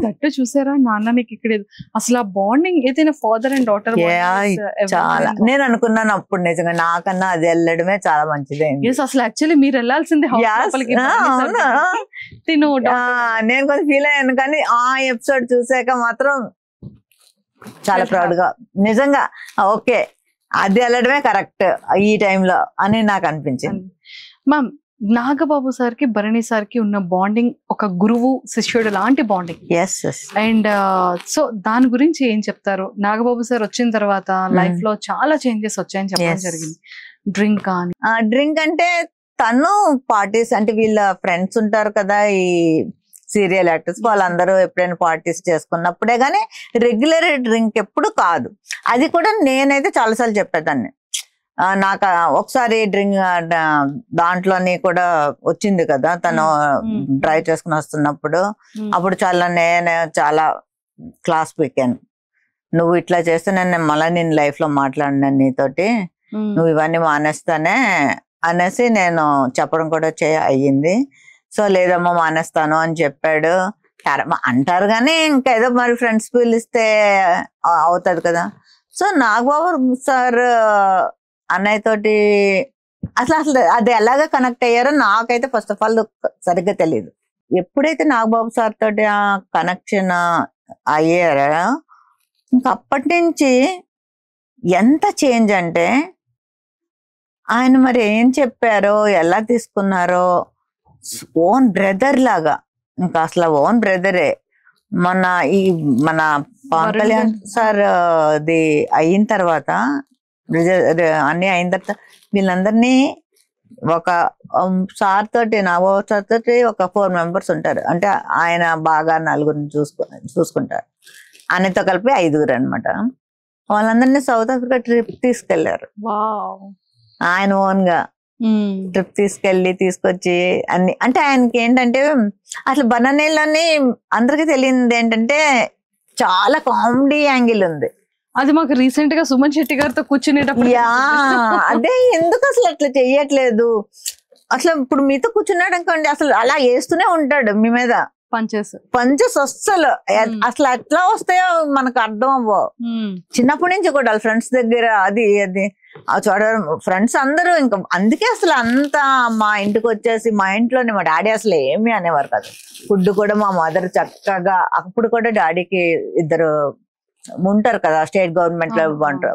దట్టు చూసారా నాన్న నీకు ఇక్కడ అసలు ఆ బాండింగ్ ఏదైనా ఫాదర్ అండ్ డాటర్ చాలా. నేను అనుకున్నాను అప్పుడు నిజంగా నాకన్నా అది వెళ్ళడమే చాలా మంచిది. అసలు యాక్చువల్లీ మీరు వెళ్ళాల్సింది. నేను కొంచెం ఫీల్ అయ్యాను కానీ ఆ ఎపిసోడ్ చూసాక మాత్రం చాలా ప్రౌడ్ గా నిజంగా ఓకే అది వెళ్ళడమే కరెక్ట్ ఈ టైంలో అని నాకు అనిపించింది. మ్యామ్, నాగబాబు సార్ కి భరణి సార్ కి ఉన్న బాండింగ్ ఒక గురువు శిష్యుడు లాంటి బాండింగ్. అండ్ సో దాని గురించి ఏం చెప్తారు? నాగబాబు సార్ వచ్చిన తర్వాత లైఫ్ లో చాలా చేంజెస్ వచ్చాయని చెప్పడం జరిగింది. డ్రింక్ కానీ డ్రింక్ అంటే తను పార్టీస్ అంటే వీళ్ళ ఫ్రెండ్స్ ఉంటారు కదా ఈ సీరియల్ యాక్టర్స్, వాళ్ళందరూ ఎప్పుడైనా పార్టీస్ చేసుకున్నప్పుడే గానీ రెగ్యులర్ డ్రింక్ ఎప్పుడు కాదు. అది కూడా నేనైతే చాలాసార్లు చెప్పేదాన్ని. నాకు ఒకసారి డ్రింక్ దాంట్లోని కూడా వచ్చింది కదా తను డ్రైవ్ చేసుకుని వస్తున్నప్పుడు. అప్పుడు నేను చాలా క్లాస్ పీకాను. నువ్వు ఇట్లా చేస్తే నేను మళ్ళీ నేను లైఫ్ లో మాట్లాడినాను నీతోటి, నువ్వు ఇవన్నీ మానేస్తానే అనేసి నేను చెప్పడం కూడా అయ్యింది. సో లేదమ్మా మానేస్తాను అని చెప్పాడు. అంటారు కానీ ఇంకా ఏదో మరి ఫ్రెండ్స్ పిలిస్తే అవుతుంది కదా. సో నాగబాబు సార్ అన్నయ్య తోటి అసలు అది ఎలాగ కనెక్ట్ అయ్యారో నాకైతే ఫస్ట్ ఆఫ్ ఆల్ సరిగ్గా తెలియదు. ఎప్పుడైతే నాగబాబు సార్ తోటి ఆ కనెక్షన్ అయ్యారో ఇంకా అప్పటి నుంచి ఎంత చేంజ్ అంటే ఆయన మరి ఏం చెప్పారో ఎలా తీసుకున్నారో ఓన్ బ్రదర్ లాగా, ఇంకా అసలు ఓన్ బ్రదరే. మన పవన్ కళ్యాణ్ సార్ అది అయిన తర్వాత అన్ని అయిన తర్వాత వీళ్ళందరినీ ఒక సార్ తోటి నాగబాబు సార్ తోటి ఒక 4 members ఉంటారు. అంటే ఆయన బాగా 4 చూసుకుంటారు. ఆయనతో కలిపి 5 అనమాట. వాళ్ళందరినీ సౌత్ ఆఫ్రికా ట్రిప్ తీసుకెళ్లారు ఆయన ఓన్ గా. ట్రిప్ తీసుకొచ్చి అన్ని. అంటే ఆయనకి ఏంటంటే అసలు బనానాలని అందరికి తెలియదు ఏంటంటే చాలా కామెడీ యాంగిల్ ఉంది. అది మాకు రీసెంట్ గా సుమన్ శెట్టి గారితో కూర్చునేటప్పుడు అదే ఎందుకు అసలు అట్లా చెయ్యట్లేదు అసలు. ఇప్పుడు మీతో కూర్చున్నాడు అనుకోండి అసలు అలా వేస్తూనే ఉంటాడు మీ మీద పంచెస్ అస్సలు అసలు ఎట్లా వస్తాయో మనకు అర్థం అవ్వవు. చిన్నప్పటి నుంచి కూడా ఫ్రెండ్స్ దగ్గర అది చూడడం ఫ్రెండ్స్ అందరూ ఇంకా అందుకే అసలు అంతా మా ఇంటికి వచ్చేసి మా ఇంట్లోనే మా డాడీ అసలు ఏమీ అనేవారు కాదు. ఫుడ్ కూడా మా మదర్ చక్కగా అప్పుడు కూడా డాడీకి ఇద్దరు ఉంటారు కదా స్టేట్ గవర్నమెంట్ లో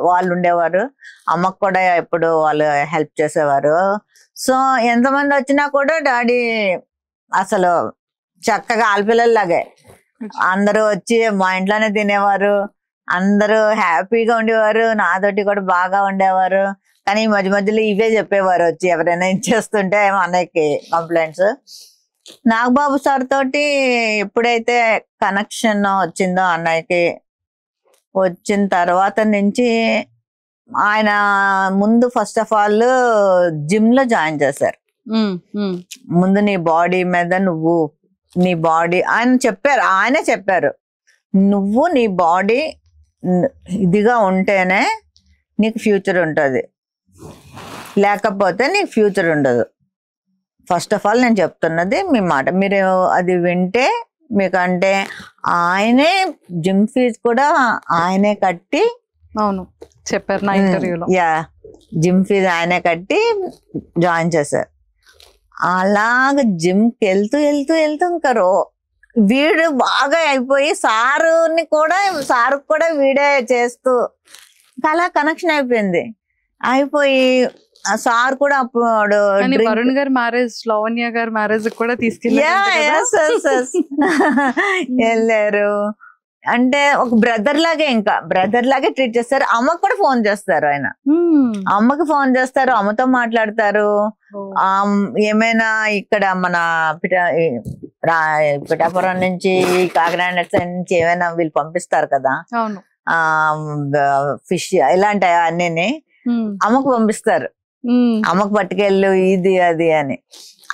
వాళ్ళు ఉండేవారు. అమ్మకు కూడా ఎప్పుడు వాళ్ళు హెల్ప్ చేసేవారు. సో ఎంతమంది వచ్చినా కూడా డాడీ అసలు చక్కగా ఆడపిల్లలాగే అందరూ వచ్చి మా ఇంట్లోనే తినేవారు. అందరూ హ్యాపీగా ఉండేవారు. నాతోటి కూడా బాగా ఉండేవారు. కానీ ఈ మధ్యలో ఇవే చెప్పేవారు వచ్చి ఎవరైనా ఇచ్చేస్తుంటే అన్నయ్యకి కంప్లైంట్స్. నాగబాబు సార్ తోటి ఎప్పుడైతే కనెక్షన్ వచ్చిందో అన్నయ్యకి వచ్చిన తర్వాత నుంచి ఆయన ముందు ఫస్ట్ ఆఫ్ ఆల్ జిమ్ లో జాయిన్ చేశారు. ముందు నీ బాడీ మీద నీ బాడీ ఆయనే చెప్పారు నువ్వు నీ బాడీ ఇదిగా ఉంటేనే నీకు ఫ్యూచర్ ఉంటుంది, లేకపోతే నీకు ఫ్యూచర్ ఉండదు. ఫస్ట్ ఆఫ్ ఆల్ నేను చెప్తున్నది మీ మాట మీరు అది వింటే మీకంటే ఆయనే జిమ్ ఫీజు కూడా ఆయనే కట్టి అవును చెప్పారు నా ఇంటర్వ్యూలో. జిమ్ ఫీజు ఆయనే కట్టి జాయిన్ చేశారు. అలాగ జిమ్కి వెళ్తూ ఇంకా వీడు బాగా అయిపోయి సారు కూడా వీడే చేస్తూ అలా కనెక్షన్ అయిపోయింది. అయిపోయి సార్ కూడా అప్పుడు వరుణ్ గారి మ్యారేజ్ లావణ్య గారి మ్యారేజ్ కూడా వెళ్ళారు. అంటే ఒక బ్రదర్ లాగే ట్రీట్ చేస్తారు. అమ్మకు కూడా ఫోన్ చేస్తారు ఆయన. అమ్మకి ఫోన్ చేస్తారు, అమ్మతో మాట్లాడతారు. ఏమైనా ఇక్కడ మన పిఠాపురం నుంచి కాకినాడ నుంచి ఏమైనా వీళ్ళు పంపిస్తారు కదా ఫిష్ ఇలాంటి అన్నీ అమ్మకు పంపిస్తారు. అమ్మకు పట్టుకెళ్ళు ఇది అది అని.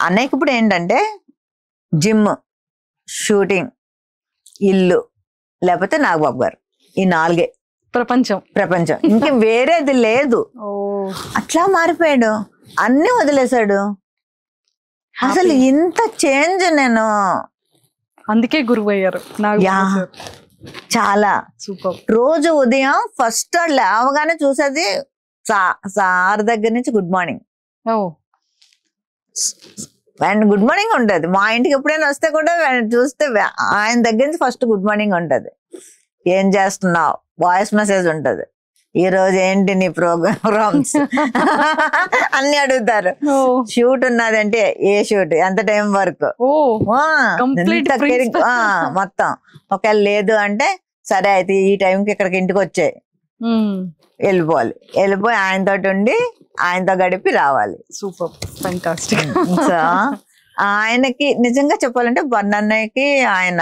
అన్నయ్యకి ఇప్పుడు ఏంటంటే జిమ్, షూటింగ్, ఇల్లు, లేకపోతే నాగబాబు గారు, ఈ 4 ప్రపంచం ఇంక వేరేది లేదు. అట్లా మారిపోయాడు, అన్ని వదిలేశాడు. అసలు ఇంత చేంజ్ నేను అందుకే గురువు అయ్యారు చాలా సూపర్. రోజు ఉదయం ఫస్ట్ లేవగానే చూసేది సార్ దగ్గర నుంచి good morning and good morning ఉంటది. మా ఇంటికి ఎప్పుడైనా వస్తే కూడా చూస్తే ఆయన దగ్గర నుంచి ఫస్ట్ గుడ్ మార్నింగ్ ఉంటది. ఏం చేస్తున్నావు, వాయిస్ మెసేజ్ ఉంటది. ఈ రోజు ఏంటి నీ ప్రోగ్రామ్స్ అన్ని అడుగుతారు. షూట్ ఉన్నదంటే ఏ షూట్, ఎంత టైం వరకు, మొత్తం. ఒకవేళ లేదు అంటే సరే అయితే ఈ టైంకి ఇక్కడికి ఇంటికి వచ్చాయి వెళ్ళిపోయి ఆయనతో ఉండి ఆయనతో గడిపి రావాలి. Super, fantastic. సో ఆయనకి నిజంగా చెప్పాలంటే బన్నన్నయ్యకి ఆయన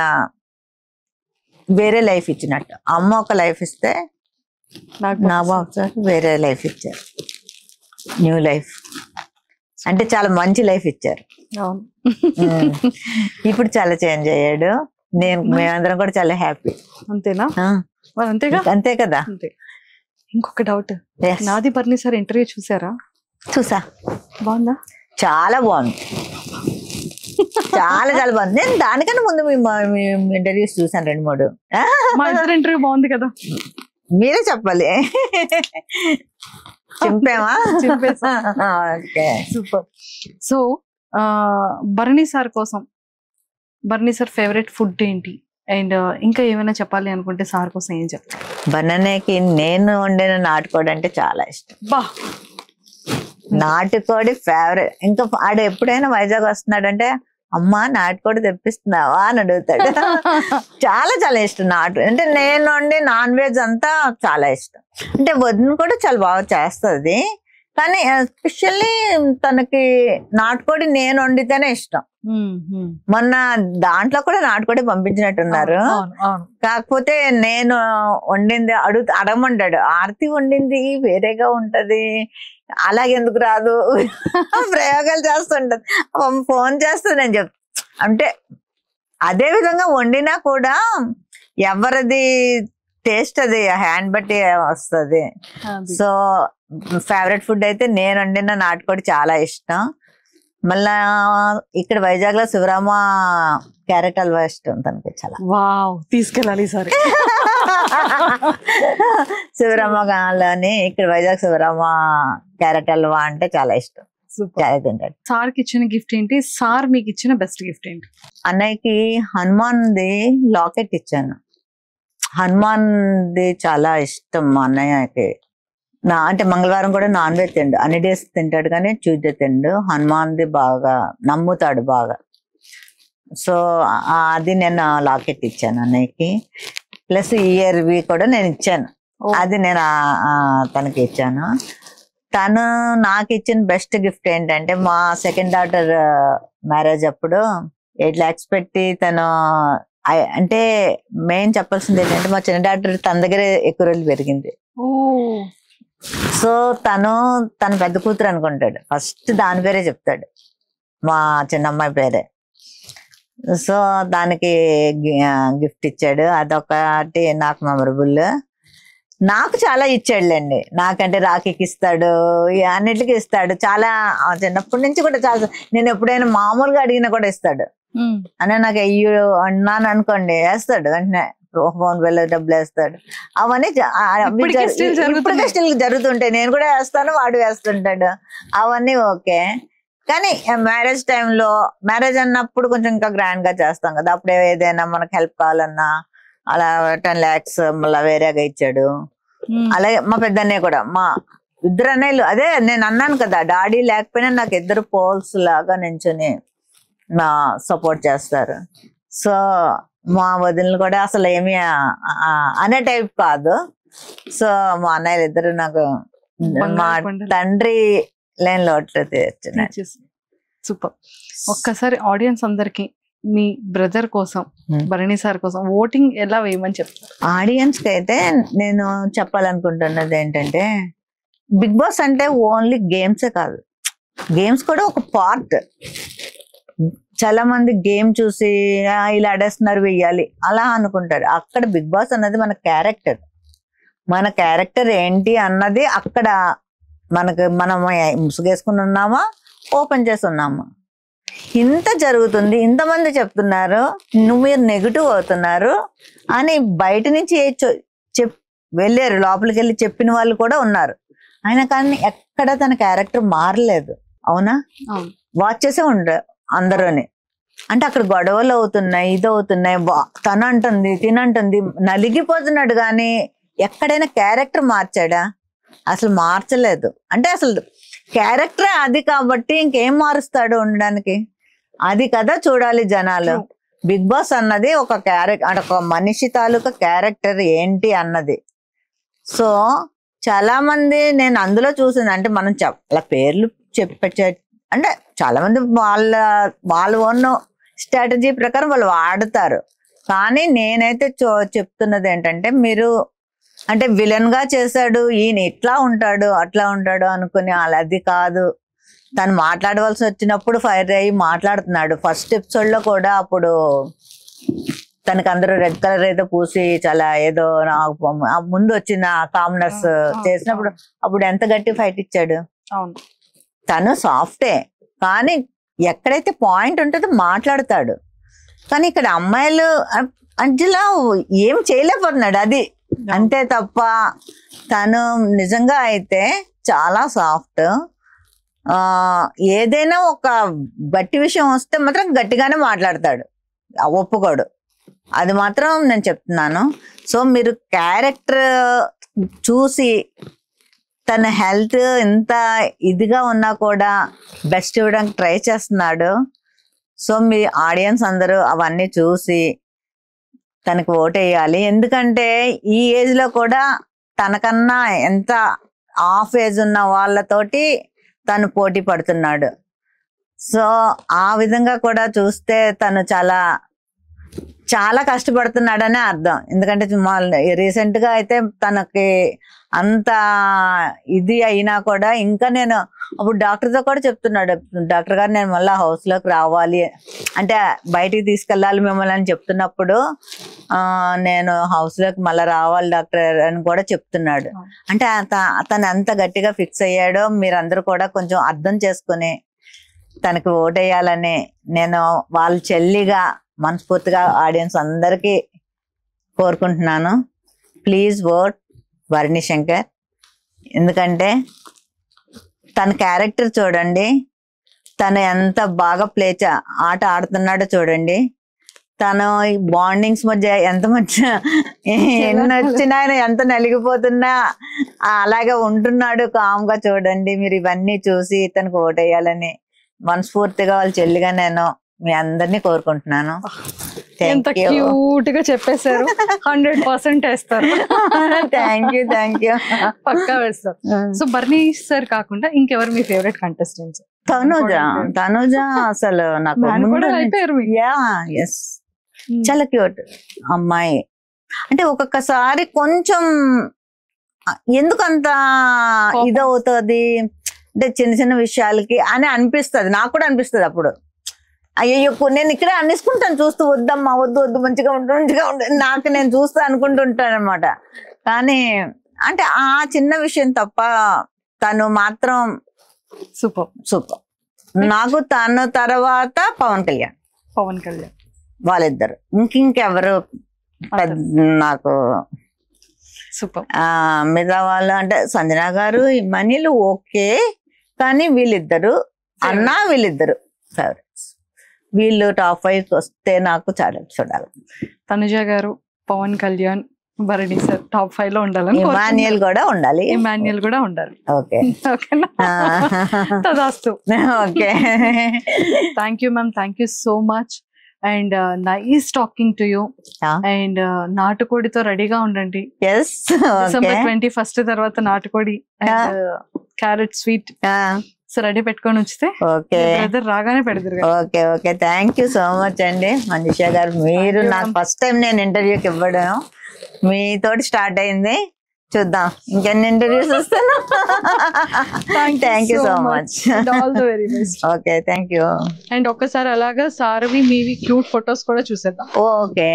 వేరే లైఫ్ ఇచ్చినట్టు. అమ్మ ఒక లైఫ్ ఇస్తే నాగబాబు సార్ వేరే లైఫ్ ఇచ్చారు, న్యూ లైఫ్. అంటే చాలా మంచి లైఫ్ ఇచ్చారు. ఇప్పుడు చాలా చేంజ్ అయ్యాడు. మేమందరం కూడా చాలా హ్యాపీ. అంతేనా? అంతే కదా. ఇంకొక డౌట్, నాది బర్ని సార్ ఇంటర్వ్యూ చూసారా? చూసా. బాగుందా? చాలా బాగుంది, చాలా బాగుంది. నేను దానికన్నా ముందు మీ ఇంటర్వ్యూస్ చూసాను 2-3. మా ఇద్దరు ఇంటర్వ్యూ బాగుంది కదా, మీరే చెప్పాలి. చింపేమా? సూపర్. సో బర్నీ సార్ కోసం, బర్నీ సార్ ఫేవరెట్ ఫుడ్ ఏంటి, అండ్ ఇంకా ఏమైనా చెప్పాలి అనుకుంటే సార్ కోసం ఏం చెప్తారు? బనానాకి నేను వండిన నాటుకోడి అంటే చాలా ఇష్టం. నాటుకోడి ఫేవరెట్. ఇంకా ఆడ ఎప్పుడైనా వైజాగ్ వస్తున్నాడంటే అమ్మా నాటుకోడి తెప్పిస్తున్నావా అని అడుగుతాడు. చాలా ఇష్టం నాటు అంటే. నేను వండి నాన్ వెజ్ అంతా చాలా ఇష్టం. అంటే వదిన కూడా చాలా బాగా చేస్తుంది, కానీ ఎస్పెషల్లీ తనకి నాటుకోడి నేను వండితేనే ఇష్టం. మొన్న దాంట్లో కూడా నాటుకోడి పంపించినట్టున్నారు. కాకపోతే నేను వండింది అడగమంటాడు, ఆర్తి వండింది వేరేగా ఉంటది, అలాగెందుకు రాదు ప్రయోగాలు చేస్తుంటది. ఫోన్ చేస్తే నేను అంటే అదే విధంగా వండినా కూడా ఎవరిది టేస్ట్ అది హ్యాండ్ బట్టి వస్తుంది. సో ఫేవరెట్ ఫుడ్ అయితే నేను వండిన నాటుకోడి చాలా ఇష్టం. మళ్ళా ఇక్కడ వైజాగ్ లో శివరామ క్యారెట్ హల్వా ఇష్టం తనకి చాలా. వావ్, తీసుకెళ్ళాలి సరే. శివరామలోని ఇక్కడ వైజాగ్ శివరామ క్యారెట్ హల్వా అంటే చాలా ఇష్టం. తింటాడు. సార్ కి ఇచ్చిన గిఫ్ట్ ఏంటి? సార్ మీకు ఇచ్చిన బెస్ట్ గిఫ్ట్ ఏంటి? అన్నయ్యకి హనుమాన్ ది లాకెట్ ఇచ్చాను. హనుమాన్ ది చాలా ఇష్టం మా అన్నయ్యకి. అంటే మంగళవారం కూడా నాన్ వెజ్ తిండు, అన్ని డేస్ తింటాడు కానీ ట్యూస్డే తిండు. హనుమాన్ ది బాగా నమ్ముతాడు బాగా. సో అది నేను లాకెట్ ఇచ్చాను అన్నయ్యకి. ప్లస్ ఇయర్వి కూడా నేను ఇచ్చాను, అది నేను తనకి ఇచ్చాను. తను నాకు ఇచ్చిన బెస్ట్ గిఫ్ట్ ఏంటంటే మా సెకండ్ డాటర్ మ్యారేజ్ అప్పుడు 8 lakhs పెట్టి తను, అంటే మెయిన్ చెప్పాల్సింది ఏంటంటే మా చిన్న డాక్టర్ తన దగ్గరే ఎక్కువ రోజులు పెరిగింది. సో తన పెద్ద కూతురు అనుకుంటాడు, ఫస్ట్ దాని పేరే చెప్తాడు, మా చిన్నమ్మాయి పేరే. సో దానికి గిఫ్ట్ ఇచ్చాడు, అదొకటి నాకు మెమరబుల్. నాకు చాలా ఇచ్చాడులేండి, నాకంటే రాఖీకి ఇస్తాడు, అన్నిటికీ ఇస్తాడు. చాలా చిన్నప్పటి నుంచి కూడా చాలా, నేను ఎప్పుడైనా మామూలుగా అడిగినా కూడా ఇస్తాడు. అని నాకు అయ్యో అన్నాను అనుకోండి వేస్తాడు, వెంటనే ఫోన్ పేలో డబ్బులు వేస్తాడు. అవన్నీ ఇప్పటికే స్టిల్ జరుగుతుంటాయి, నేను కూడా వేస్తాను, వాడు వేస్తుంటాడు. అవన్నీ ఓకే. కానీ మ్యారేజ్ టైంలో, మ్యారేజ్ అన్నప్పుడు కొంచెం ఇంకా గ్రాండ్ గా చేస్తాం కదా, అప్పుడు ఏదైనా మనకు హెల్ప్ కావాలన్నా అలా 10 lakhs మళ్ళీ వేరేగా ఇచ్చాడు. అలాగే మా పెద్దన్నయ్య కూడా, మా ఇద్దరు అన్నయ్యలు, అదే నేను అన్నాను కదా, డాడీ లేకపోయినా నాకు ఇద్దరు పోల్స్ లాగా నించుని నా సపోర్ట్ చేస్తారు. సో మా వదినలు కూడా అసలు ఏమి అనే టైప్ కాదు. సో మా అన్నయ్యలు ఇద్దరు నాకు మా తండ్రి లైన్ లో సూపర్. ఒక్కసారి ఆడియన్స్ అందరికి మీ బ్రదర్ కోసం, భరణి సార్ కోసం ఓటింగ్ ఎలా వేయమని చెప్తారు? ఆడియన్స్ కి అయితే నేను చెప్పాలనుకుంటున్నది ఏంటంటే, బిగ్ బాస్ అంటే ఓన్లీ గేమ్సే కాదు, గేమ్స్ కూడా ఒక పార్ట్. చాలా మంది గేమ్ చూసి ఇలా ఆడేస్తున్నారు వెయ్యాలి అలా అనుకుంటారు. అక్కడ బిగ్ బాస్ అన్నది మన క్యారెక్టర్, మన క్యారెక్టర్ ఏంటి అన్నది అక్కడ మనకు, మనం ముసుగేసుకుని ఉన్నామా ఓపెన్ చేసి ఉన్నామా, ఇంత జరుగుతుంది, ఇంతమంది చెప్తున్నారు, మీరు నెగిటివ్ అవుతున్నారు అని బయట నుంచి వెళ్ళారు, లోపలికి వెళ్ళి చెప్పిన వాళ్ళు కూడా ఉన్నారు. అయినా కానీ ఎక్కడ తన క్యారెక్టర్ మారలేదు. అవునా? వాచ్ చేసే ఉండరు అందరూని. అంటే అక్కడ గొడవలు అవుతున్నాయి, ఇది అవుతున్నాయి, తనంటుంది తినంటుంది, నలిగిపోతున్నాడు. కానీ ఎక్కడైనా క్యారెక్టర్ మార్చాడా? అసలు మార్చలేదు. అంటే అసలు క్యారెక్టరే అది కాబట్టి ఇంకేం మారుస్తాడు ఉండడానికి? అది కదా చూడాలి జనాలు. బిగ్ బాస్ అన్నది ఒక క్యారెక్టర్, ఒక మనిషి తాలూకా క్యారెక్టర్ ఏంటి అన్నది. సో చాలా మంది నేను అందులో చూసింది, అంటే మనం అలా పేర్లు అంటే చాలా మంది వాళ్ళ ఓన్ స్ట్రాటజీ ప్రకారం వాళ్ళు వాడతారు. కానీ నేనైతే చెప్తున్నది ఏంటంటే, మీరు అంటే విలన్ గా చేశాడు, ఈయన ఇట్లా ఉంటాడు అట్లా ఉంటాడు అనుకుని అది కాదు. తను మాట్లాడవలసి వచ్చినప్పుడు ఫైర్ అయ్యి మాట్లాడుతున్నాడు. ఫస్ట్ ఎపిసోడ్ లో కూడా అప్పుడు తనకి అందరూ రెడ్ కలర్ ఏదో పూసి చాలా ఏదో ముందు వచ్చిన కామనర్స్ చేసినప్పుడు అప్పుడు ఎంత గట్టి ఫైట్ ఇచ్చాడు. తను సాఫ్టే, కానీ ఎక్కడైతే పాయింట్ ఉంటుందో మాట్లాడతాడు. కానీ ఇక్కడ అమ్మాయిలు అంజలా ఏం చేయలేకపోతున్నాడు, అది అంతే తప్ప తను నిజంగా అయితే చాలా సాఫ్ట్. ఏదైనా ఒక గట్టి విషయం వస్తే మాత్రం గట్టిగానే మాట్లాడతాడు, ఒప్పుకోడు. అది మాత్రం నేను చెప్తున్నాను. సో మీరు క్యారెక్టర్ చూసి తన హెల్త్ ఎంత ఇదిగా ఉన్నా కూడా బెస్ట్ ఇవ్వడానికి ట్రై చేస్తున్నాడు. సో మీ ఆడియన్స్ అందరూ అవన్నీ చూసి తనకు ఓటేయాలి. ఎందుకంటే ఈ ఏజ్ లో కూడా తనకన్నా ఎంత హాఫ్ ఏజ్ ఉన్న వాళ్ళతోటి తను పోటీ పడుతున్నాడు. సో ఆ విధంగా కూడా చూస్తే తను చాలా కష్టపడుతున్నాడనే అర్థం. ఎందుకంటే రీసెంట్ గా అయితే తనకి అంత ఇది అయినా కూడా ఇంకా నేను అప్పుడు డాక్టర్తో కూడా చెప్తున్నాడు, డాక్టర్ గారు నేను మళ్ళీ హౌస్ లోకి రావాలి అంటే బయటికి తీసుకెళ్ళాలి మిమ్మల్ని అని చెప్తున్నప్పుడు నేను హౌస్ లోకి మళ్ళీ రావాలి డాక్టర్ అని కూడా చెప్తున్నాడు. అంటే తను ఎంత గట్టిగా ఫిక్స్ అయ్యాడో మీరందరూ కూడా కొంచెం అర్థం చేసుకుని తనకి ఓటేయాలని నేను వాళ్ళ చెల్లిగా మనస్ఫూర్తిగా ఆడియన్స్ అందరికీ కోరుకుంటున్నాను. Please vote Bharani Shankar. ఎందుకంటే తన క్యారెక్టర్ చూడండి, తను ఎంత బాగా ఆట ఆడుతున్నాడో చూడండి. తను ఈ బాండింగ్స్ మధ్య ఎంత ఎన్ని వచ్చినా ఎంత నలిగిపోతున్నా అలాగే ఉంటున్నాడు కామ్గా. చూడండి మీరు ఇవన్నీ చూసి తనకు ఓటేయాలని మనస్ఫూర్తిగా వాళ్ళ చెల్లిగా నేను మీ అందరినీ కోరుకుంటున్నాను. ఎంత క్యూట్ గా చెప్పేశారు. 100% వేస్తారు. థ్యాంక్ యూ పక్కా వేస్తారు. సో భరణి సార్ కాకుండా ఇంకెవరు మీ ఫేవరెట్ కంటెస్టెంట్స్? తనుజ అసలు నాకు చాలా క్యూట్ అమ్మాయి. అంటే ఒక్కొక్కసారి కొంచెం ఎందుకంత ఇదవుతుంది అంటే చిన్న చిన్న విషయాలకి అని అనిపిస్తుంది. నాకు కూడా అనిపిస్తుంది అప్పుడు, అయ్యో నేను ఇక్కడే అనేసుకుంటాను చూస్తూ, వద్దమ్మా వద్దు మంచిగా ఉంటుంది నాకు నేను చూస్తూ అనుకుంటుంటాను అనమాట. కానీ అంటే ఆ చిన్న విషయం తప్ప తను మాత్రం సూపర్. నాకు తను తర్వాత పవన్ కళ్యాణ్ వాళ్ళిద్దరు, ఇంకెవరు నాకు సూపర్. మిగతా వాళ్ళు అంటే సంజన గారు మనీలు ఓకే, కానీ వీళ్ళిద్దరు వీళ్ళిద్దరు ఫేవరెట్స్. వీళ్ళు టాప్ 5 వస్తే నాకు చాలా చూడాలి. తనుజ గారు, పవన్ కళ్యాణ్, భరణి సార్ టాప్ 5 లో ఉండాలి. ఇమాన్యుయల్ కూడా ఉండాలి. ఓకే తదాస్తు. Okay thank you ma'am, thank you so much and nice talking to you. And నాటుకోడితో రెడీగా ఉండండి. December 21 తర్వాత నాటుకోడి అండ్ క్యారెట్ స్వీట్ రెడీ పెట్టుకొని ఉంచితే రాగానే పెడతారు. Okay thank you so much అండి మనీషా గారు. మీరు నాకు ఫస్ట్ టైం నేను ఇంటర్వ్యూకి ఇవ్వడం మీతోటి స్టార్ట్ అయింది. చూద్దాం ఇంకెన్ని ఇంటర్వ్యూస్ వస్తాను. Thank you so much. All the very best. Okay thank you. And ఒక్కసారి అలాగా సార్వి మీవి క్యూట్ ఫొటోస్ కూడా చూసేద్దాం. Okay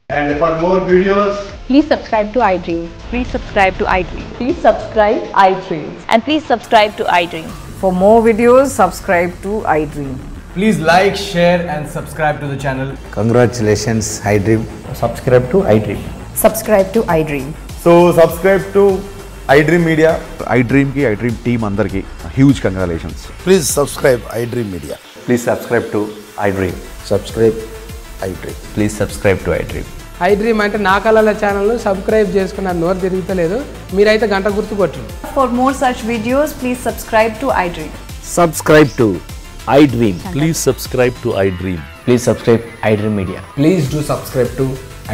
And for more videos, please subscribe to iDream. Please subscribe to iDream. Please subscribe iDream. And please subscribe to iDream. For more videos, subscribe to iDream. Please like, share and subscribe to the channel. Congratulations, iDream. Subscribe to iDream. Subscribe to iDream. So subscribe to iDream Media. iDream team andarki huge congratulations. Please subscribe iDream Media. Please subscribe to iDream. Subscribe iDream. Please subscribe to iDream. iDream అంటే నా కళల ఛానల్ను సబ్స్క్రైబ్ చేసుకున్న నోరు తిరుగుతలేదు, మీరైతే గంట గుర్తు కొట్టండి. For more such videos, please subscribe to iDream. Subscribe to iDream. Please subscribe to iDream. Please subscribe iDream Media. Please do subscribe to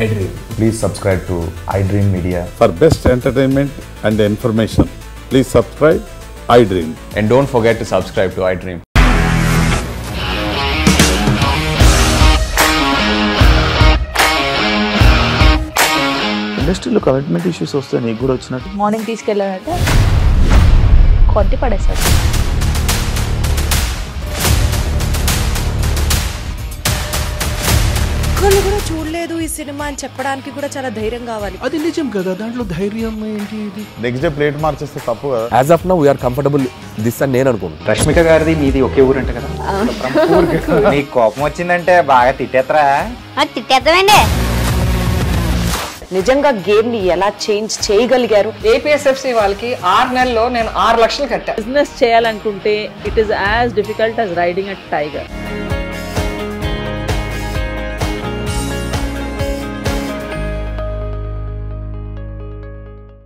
iDream. Please subscribe to iDream Media. For best entertainment and information, please subscribe iDream. And don't forget to subscribe to iDream. ఇండస్ట్రీలో కమిట్మెంట్ ఇష్యూస్ వస్తే నీకు కూడా వచ్చినట్టు మార్నింగ్ తీసుకెళ్ళాలంటే కొట్టి పడేసాడు. ఒక్కళ్ళు కూడా చూడలేదు ఈ సినిమా అని చెప్పడానికి కూడా చాలా ధైర్యం కావాలి. అది నిజం కదా, దాంట్లో ధైర్యం ఏంటి? ఇది నెక్స్ట్ డే ప్లేట్ మార్చేస్తే తప్పు కదా. As of now we're comfortable this అని నేను అనుకుంటున్నాను. రష్మిక గారిది మీది ఒకే ఊరు అంట కదా? నీకు కోపం వచ్చిందంటే బాగా తిట్టేత్తరా? తిట్టేద్దామండి. నిజంగా గేమ్ ని ఎలా చేంజ్ చేయగలిగారు? ఏపీఎస్ఎఫ్సి వాళ్ళకి 6 నెలల్లో నేను 6 లక్షలు కట్టా. బిజినెస్ చేయాలనుకుంటే it is as difficult as riding a tiger.